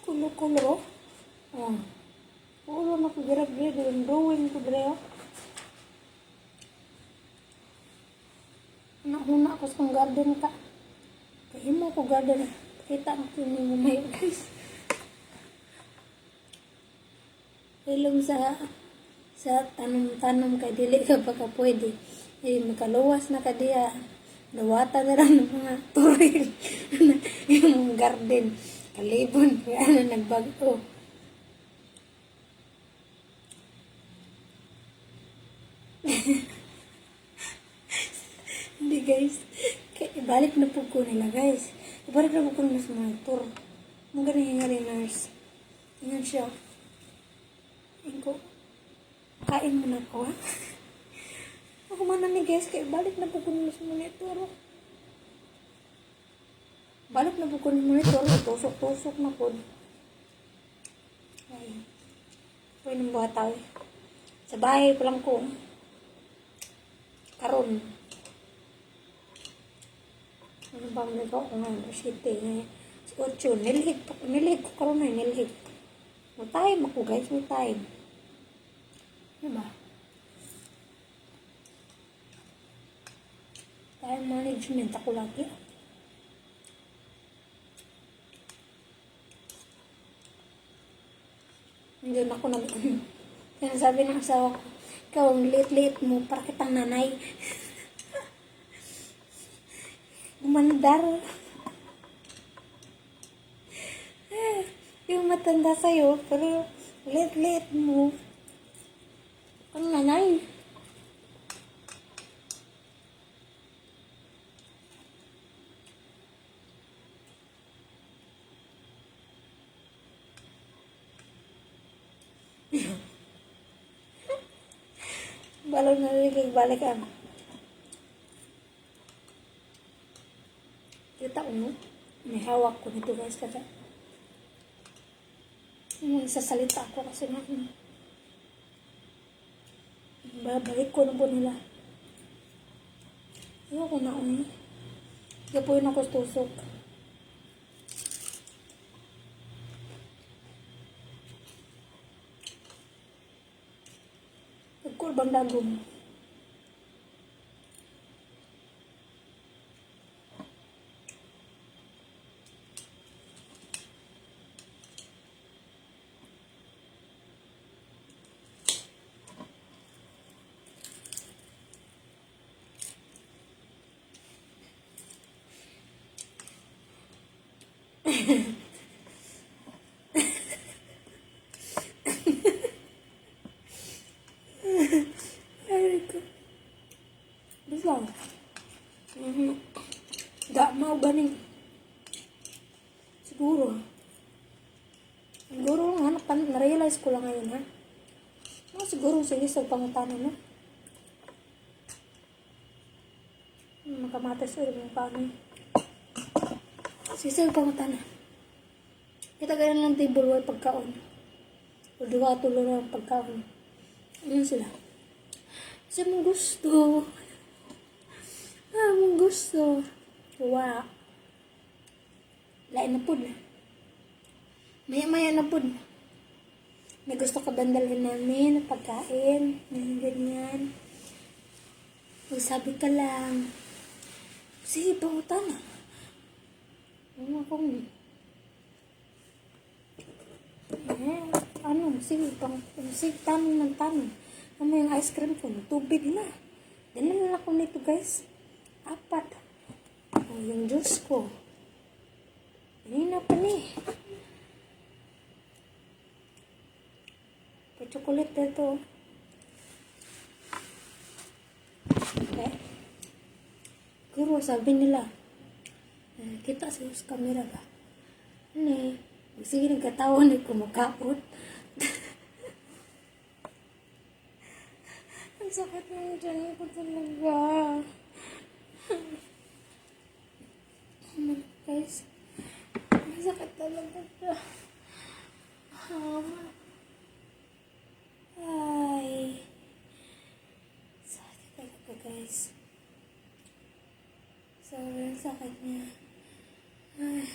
S1: kulor-kulor. Oh. Kulor na ko, giraffe. Dari, drawing ko, dari. Nakuna ko sa garden ka. Kaya mo ko garden. Kita mo ko yung guys. Ilong sa tanom-tanom kay dili ka baka pwede. Makaluwas na ka diya. Dawata na lang ng mga turil. Yung garden. Kalibon. Kaya nagbago. Hindi guys. Ibalik na po ko nila guys. Ibalik na po ko nila sa mga tour. Ang galing nga rin nurse. Ingan siya. Ingo. Kain mo na ko ha. Ako man na ni guys. Kaya balik na po ko nila sa monitor. Balik na po ko nila monitor. Tusok-tusok na po. Ay. Pwede ng bata eh. Sa bahay pa lang ko. Karon. Ano ba ang nagawa ko ngayon? City ngayon. Si Ocho, nilhig ko karon na, nilhig. May time ako guys, may time. Diba? Time management ako lagi. Hindi na ako sabi ng asawa ko, ikaw ang late-late mo, para kitang nanay. Umandar. Yung matanda sa'yo, pero late-late mo. Ang nanay. Balon na rin balikan. Kita ko no? May hawak ko nito guys kasi. Sasalita ako kasi na. Babalik ko na po nila. Ayoko na ako. Gapuin ako sa tusok. Nagkurbang dagong. Ay ko. Bisa. Gak mau ganing. Siguro. Siguro nga na-realize ko lang ngayon ha. Siguro sige sa pangutanan na. Makamatas ulit yung paano. Sige sa pangutanan. Kita ganyan lang table way pagkaon. O diwa tulo ng pagkaon. Ano sila? Kasi mong gusto. Mong gusto. Wow. Lain na po na. Maya-maya na po na. May gusto ka bandalhin namin na pagkain. Ganyan. Magsabi ka lang. Sige, pangutan na. Ano akong... sige, tanong ng tanong. Ano yung ice cream ko? Tubig na. Dinala ako nito guys. 4. Yung juice ko. Kanina pa ni. Chocolate dito. Okay. Guru, sabi nila. Kita sa camera ba? Ano sige, nagkatawa na kumakaot. Ang sakit ng tiyan ko talaga. Guys, ang sakit talaga. Ay. Sakit talaga guys. Sobrang sakit niya. Ay.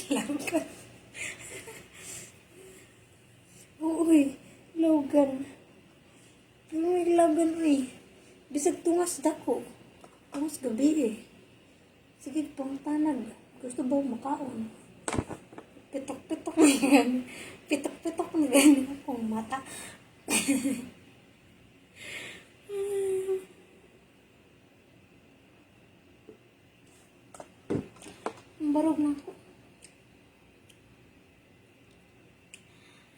S1: Logan. Uy, Logan. Uy, Logan, uy. Bisag Bukas dako. Bukas gabi eh. Sige, pangtanag. Gusto ba makaon? Pitok-pitok na yan. Pitok-pitok na yan akong mata. Barog na ako.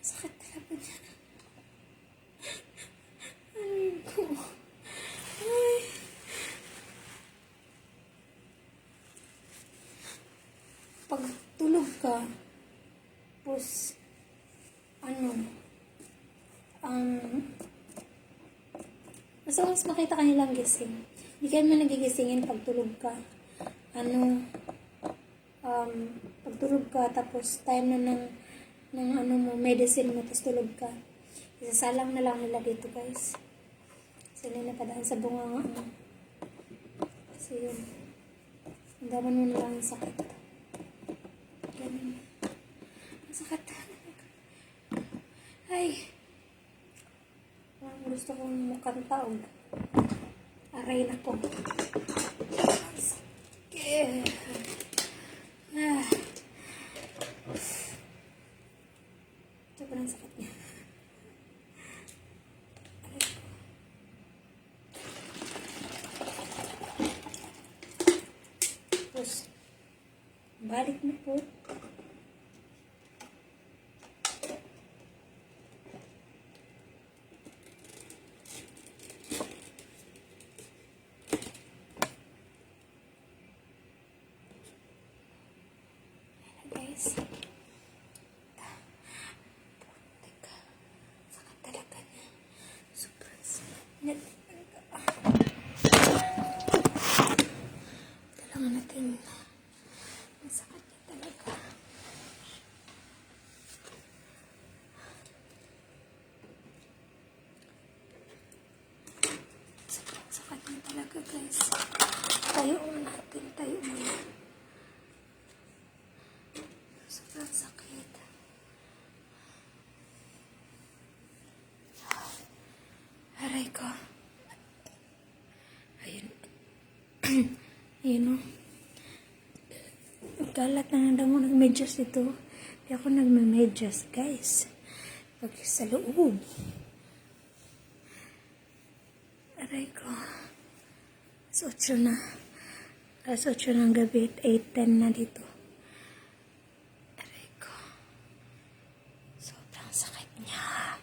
S1: Sakit talaga dyan. Ay ko. Ay. Pag tulog ka, tapos, basta mas makita ka nilang gising. Hindi ka naman nagigisingin pag tulog ka. Pag tulog ka, tapos time na ng medicine mo, tapos tulog ka. Isasalang na lang nila dito, guys. Sila na padaan sa bunganga mo. Kasi yun. Andaman mo na lang yung sakit. Ganun. Ang sakit. Ay. Ang gusto kong makanta o. Aray na po. Sakit. Sobrang sakit niya. Tapos, balik na po. Guys. Teka. Sakit talaga niya. Sobrang sakit. Kailangan natin. Ang sakit niya talaga. Sobrang sakit niya talaga, guys. Tayo natin. Tayo muna. Sobrang sakit. Aray ko. Ayun. Ayun o. Galat na nandang mo nag-medyas ito. Hindi ako nag-medyas, guys. Pag sa loob. Aray ko. Alas 8 na. Alas 8 ng gabi. 8:10 na dito. Sobrang sakit niya.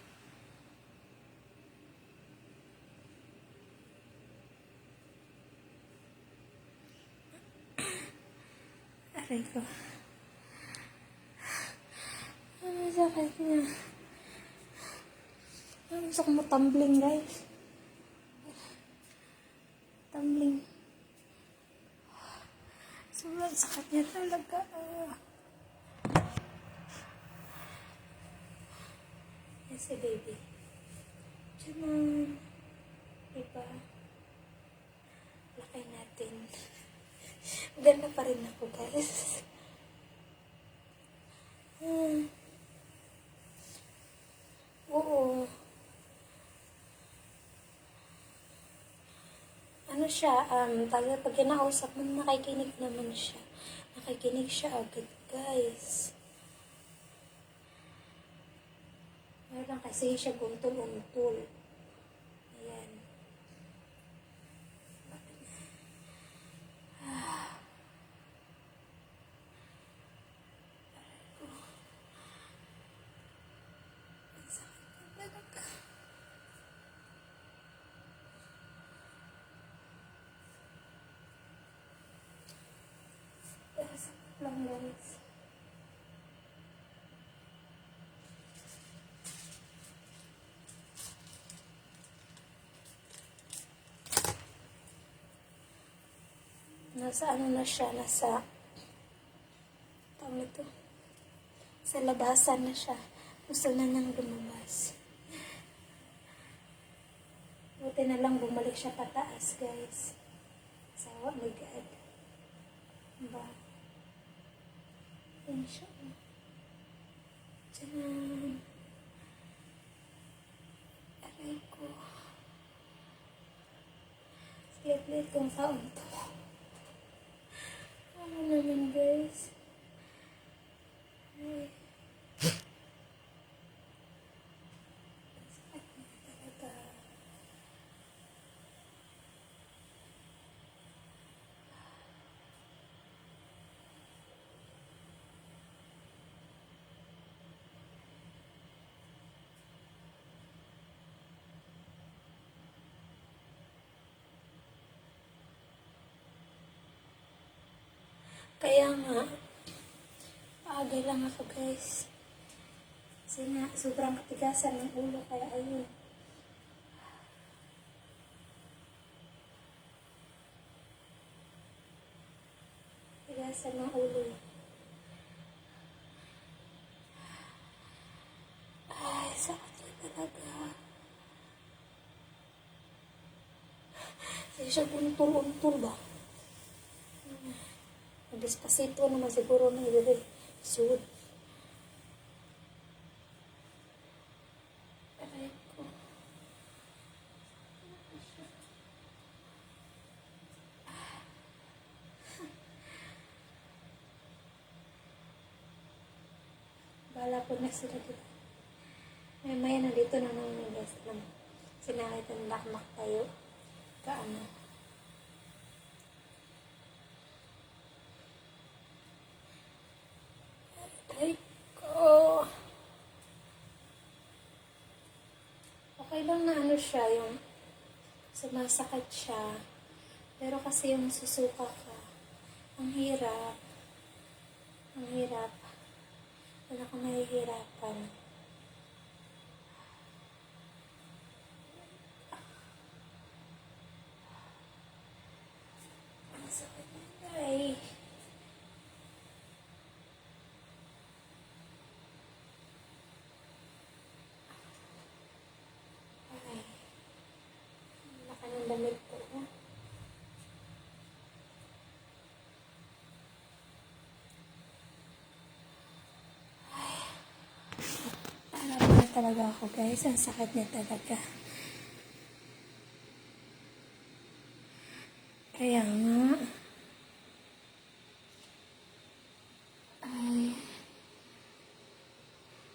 S1: Aray ko. Ang sakit niya. Ang gusto ko tumbling, guys. Tumbling. Sobrang sakit niya talaga. Yes, baby. Tiyan. Diba? Lakay natin. Ganda pa rin ako, guys. Oo. Ano siya, talaga pag kinausap mo, nakikinig naman siya. Nakikinig siya agad, guys. Meron kasi siya guntol-untol. Ayan. Ang sakit na talaga. Pero sakit lang, guys. Nasa ano na siya, nasa tawag ito, sa labasan na siya. Gusto na niyang lumabas. Buti na lang bumalik siya pataas, guys. Sawa ni God. Diba? Yan siya. Tiyan. Aray ko. itong taon to. Ano naman guys? Ay. Sakit na talaga. Kaya nga, paagay lang ako guys. Kasi nga, sobrang katigasan ng ulo, kaya ayun. Katigasan ng ulo. Ay, sakit na talaga. Kasi siya untol-untol ba? Despacito naman siguro na yun. Sud. Aray ko. Bala po na sila dito. May na dito na nang nilest lang. Sinakit ang lakmak tayo. Kaano. Aray ko. Okay lang na ano siya, yung sumasakit siya. Pero kasi yung susuka ka, ang hirap. Ang hirap. Wala akong nahihirapan. Ang sakit na ay. Ay. Laka ng damit ko. Alam na talaga ako guys. Ang sakit niya talaga. Kaya nga. Ay.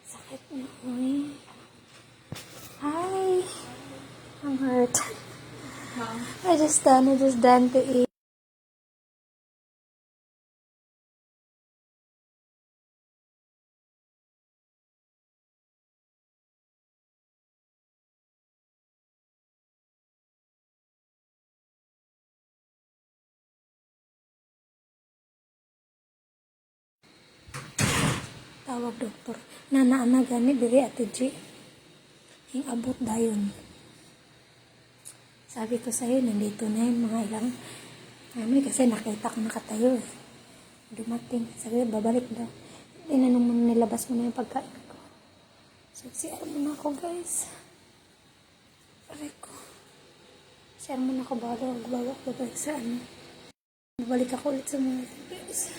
S1: Sakit na. Uy. Hi. I'm hurt. I just done to eat. Tawag doktor. Nana gani diri Ate G. Yung abot dayon. Sabi ko sa'yo, nandito na yung mga ilang kami kasi nakita ko nakatayo eh. Dumating. Sabi ko, babalik daw. Tinanong mo na, nilabas mo na yung pagkain ko. So, CR muna ako guys. Aray ko. CR muna ako bago babalik sa ano. Babalik ako ulit sa mga guys.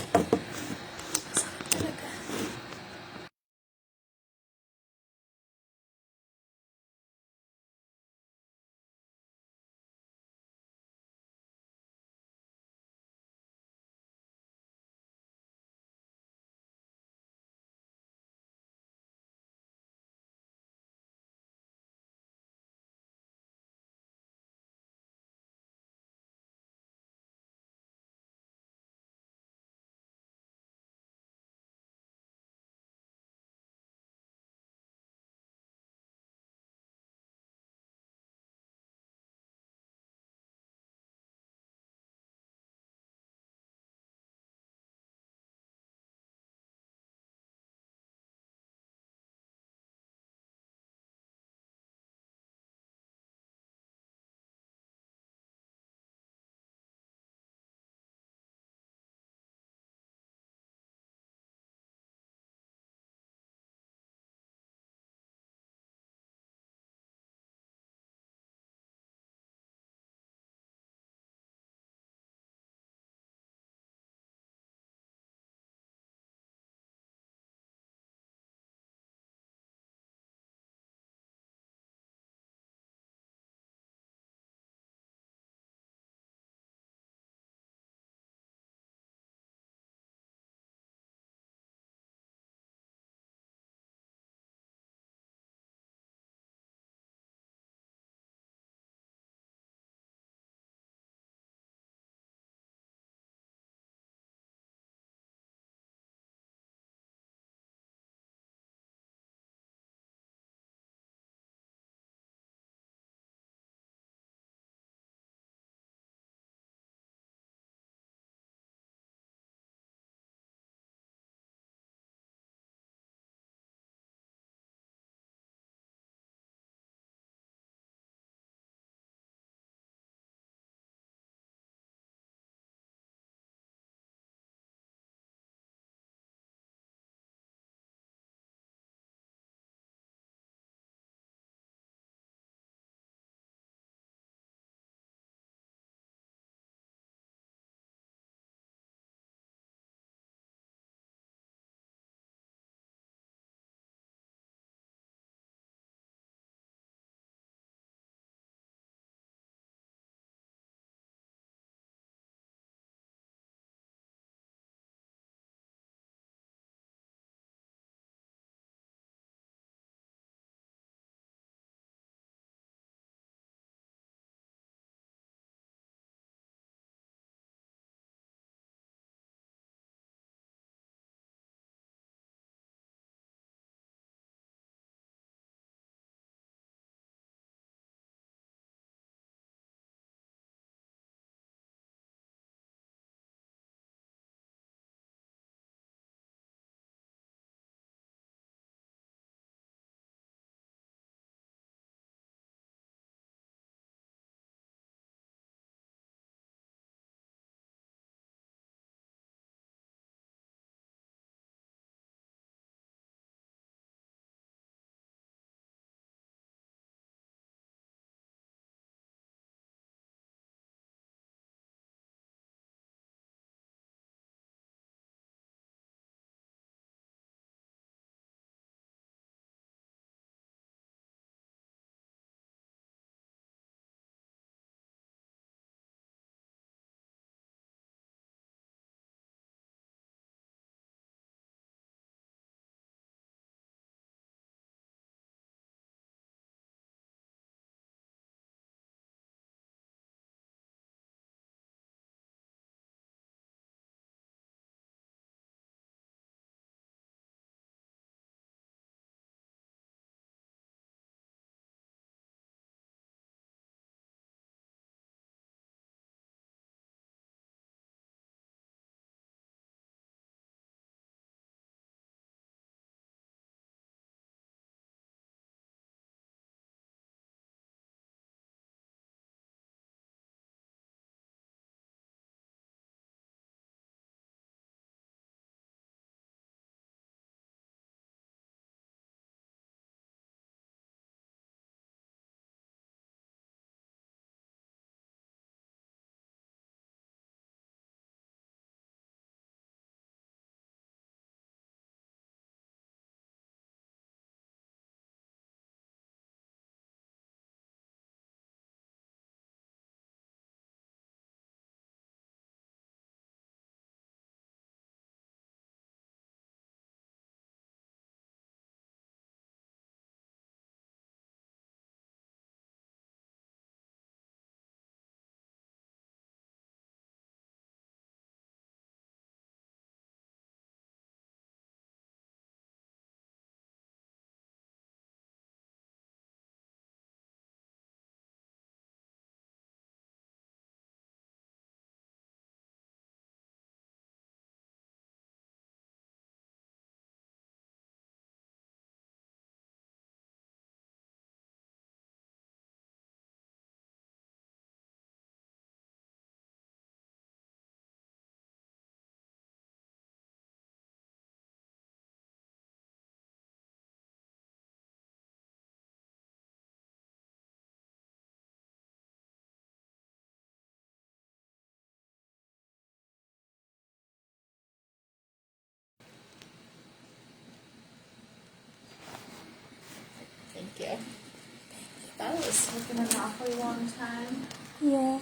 S2: It's taken an awfully long time.
S1: Yeah.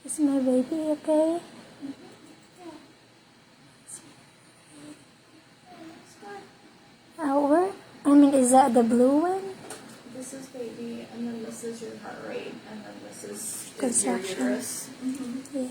S1: Is my baby okay? Where? I mean, is that the blue one?
S2: This is baby, and then this is your heart rate, and then this is your
S1: Contraction.
S2: uterus.
S1: Yeah.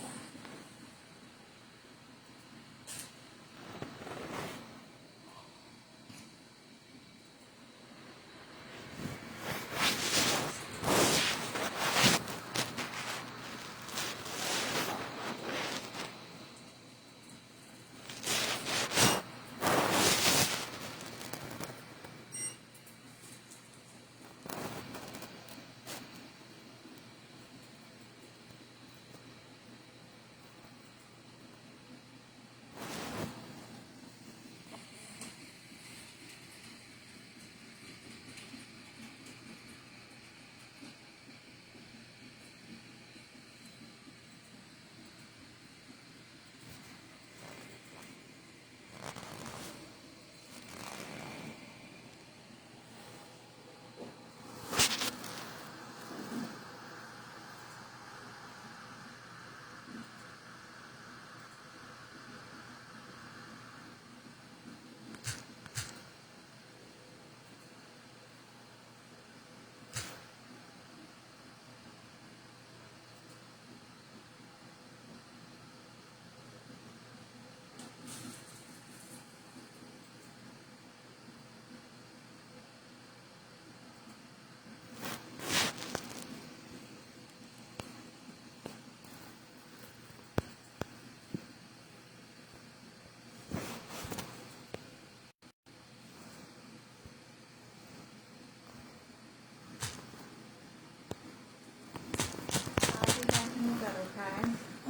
S2: I'll be back in a bit, okay?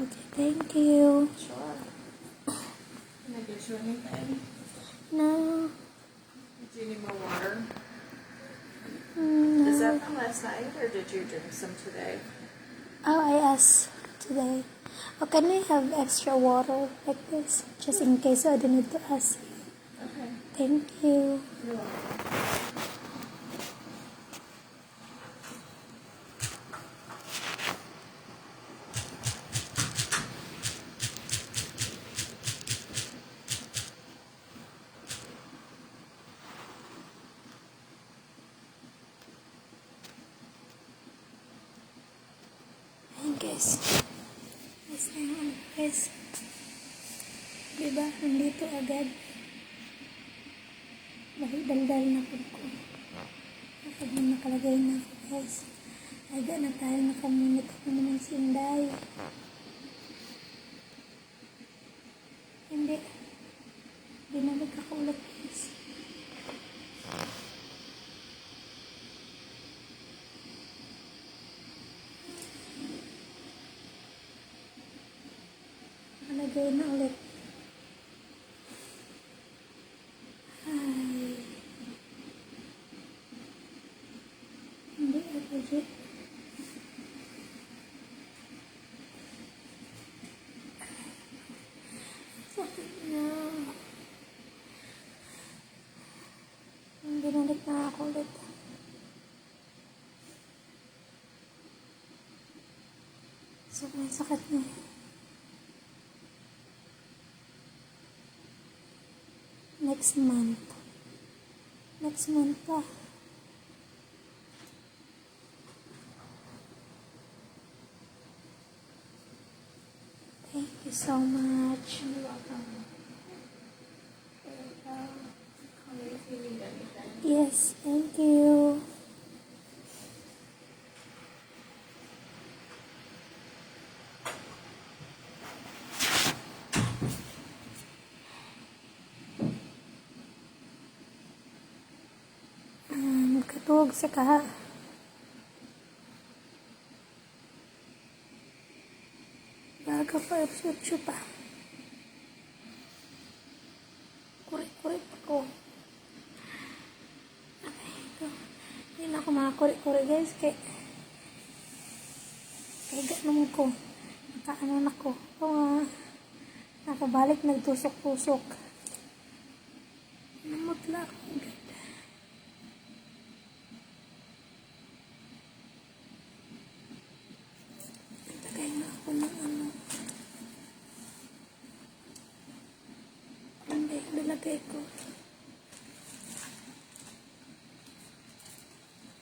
S1: Okay, thank you.
S2: Sure. Can I get you anything?
S1: No.
S2: Do you need more water?
S1: No.
S2: Is that from last night, or did you drink some today?
S1: Oh, I asked today. Oh, can I have extra water like this? Just in case I don't need to ask.
S2: Okay.
S1: Thank you.
S2: You're welcome.
S1: Ayun guys. Guys, ayun guys. Diba? Nandito agad. Dahil daldal na po ko. Kapag nakalagay na ako guys. Aga na tayo nakamunit ako naman si Inday. Hindi. Binalik ako ulit guys. Nakalagay na ulit. Ay. Hindi ako dyan. Sakit na. Binalik na ako ulit. Sobrang sakit na. Next month. Next month pa. Thank you so much.
S2: You're welcome. Call me if you need anything.
S1: Yes, thank you. Tuwag sa kaha. Baga pa, sutsu pa. Kurik-kurik ako. Ay, ito. Hindi na ako makakurik-kurik guys. Kaya naman ko. Nakaano na ko. Nakabalik, nagtusok-tusok. Namutla ako. Tagay na ako ng ano. Hindi, nilagay ko.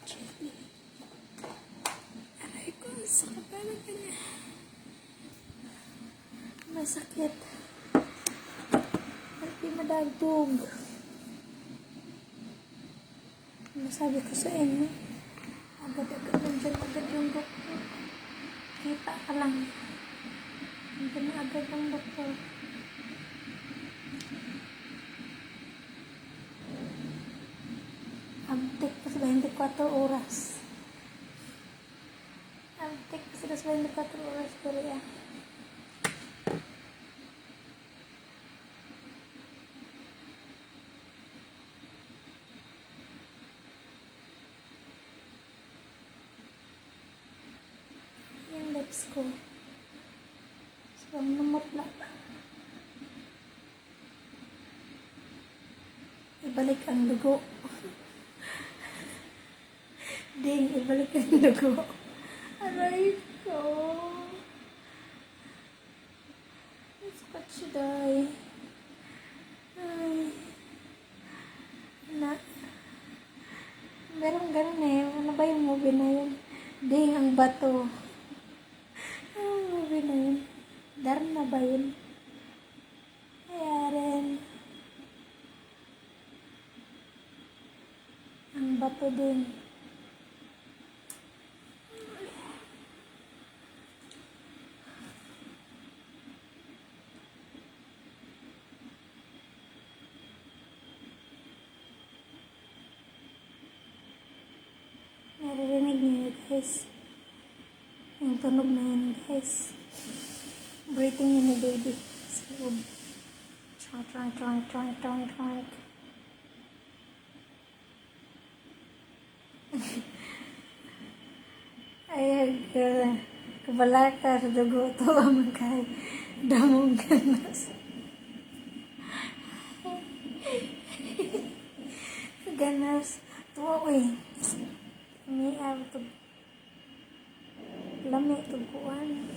S1: Chili. Aray ko, sakit talaga niya. Masakit. Hindi madagdog. Masabi ko sa inyo, agad-agad nandiyan agad yung doktor. Kita ka lang. Nandiyan na agad ang doktor. Antik pa sa 24 oras. Antik pa sa 24 oras, Korea. Yung lips ko. Sobrang namutla. Ibalik ang dugo. Ding, ibalik ang dugo. Aray ko. Sakit siya, day. Ay. Na. Meron ganun eh. Ano ba yung movie na yun? Ding, ang bato. Ang movie na yun. Darna ba yun? Kaya rin. Ang bato din. Naririnig niyo guys. Yung tunog na yun guys. Breathing yun ni baby. Sa loob. Trunk. Ay, kabala ka sa dugo to ang magkay. Damong ganas. Ganas. Tuwa ko eh. Umiaw to. Lami tubuan.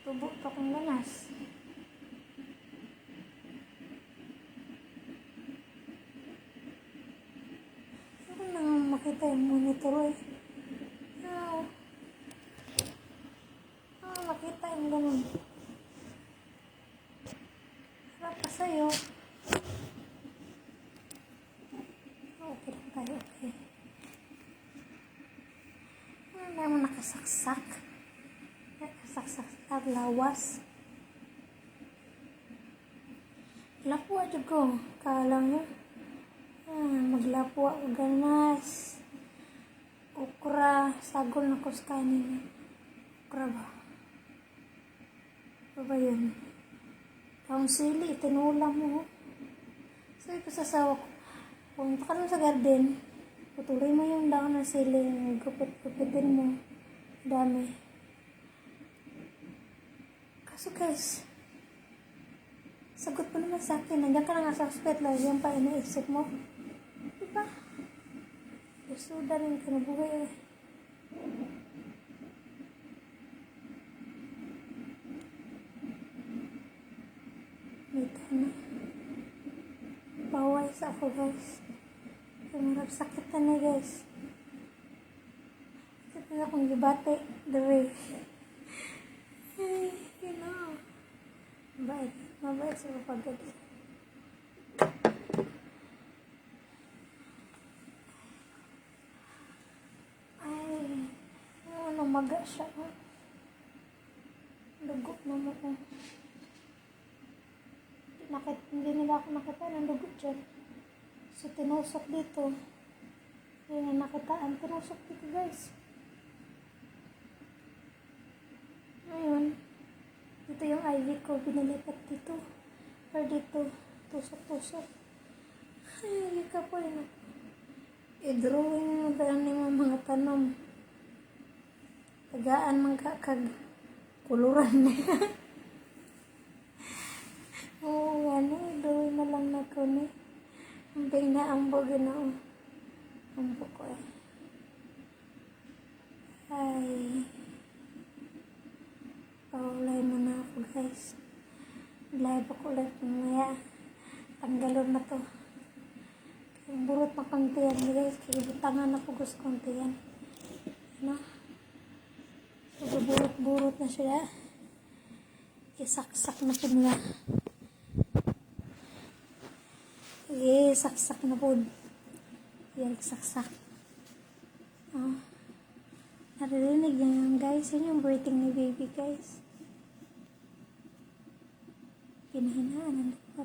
S1: Tubo to kong ganas. Ano nang makita yung monitor eh. Makita yung ganun. Harap pa sa'yo. Okay lang tayo, okay. Ano naman nakasaksak? Nakasaksak at lawas. Lapwa dyan ko. Kala nyo. Maglapwa ganas. Ukra. Sagol na ko sa kanin. Ukra ba? Ano ba yun? Taong sili. Tinulang mo. Sabi ko sa asawa ko. Punta ka lang sa garden, putuloy mo yung daon ng sili, gupit-gupitin mo, dami. Kaso guys, sagot mo naman sa akin, nandiyan ka na nga sa hospital, yan pa iniisip mo. Diba? Isuda rin ka na buhay eh. Dito na. Baway sa ako guys. Kumarap sakit na guys. Sakit na akong gibate. The way. Ay, you know. Mabait sa kapagod. Ay, ano maga siya. Dugo na mo ko. Hindi nila ako nakita ng dugo dyan. So, tinusok dito. Yun ang nakitaan. Tinusok dito, guys. Ngayon, dito yung IV ko. Binalipat dito. Or dito. Tusok-tusok. Ay, ka po yun. I-drawing mo daan yung mga tanom. Tagaan man kag kuluran na. Oo, ano, i-drawing na lang na ko ni. Ang pinaambog yun ako. Ambog ko eh. Ay. Paulay mo na ako, guys. Live ako ulit mamaya. Tanggalon na to. Kaya burot na kontiyan, guys. Kaya butangan ako gusto kontiyan. Ano? So, burot-burot na siya. Isaksak na po nila. Saksak na po. Yan, saksak. Oh. Naririnig yan, guys. Yun yung breathing ni baby, guys. Pinahinaan ang lupa.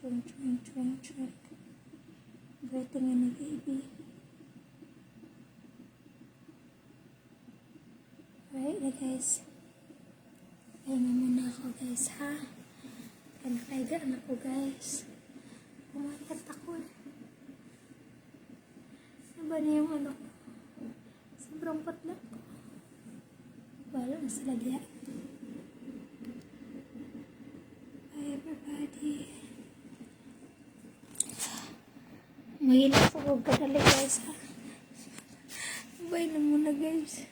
S1: Chuing. Breathing ni baby. Alright na, guys. Pahinga muna ako, guys, ha? Nakahigaan ako, guys. Pumayat ako. Ano ba na yung ano ko? Sobrang patla ko. Wala na sa lagya. Bye, everybody. Mahilap ako kadali, guys, ha? Bye na muna, guys.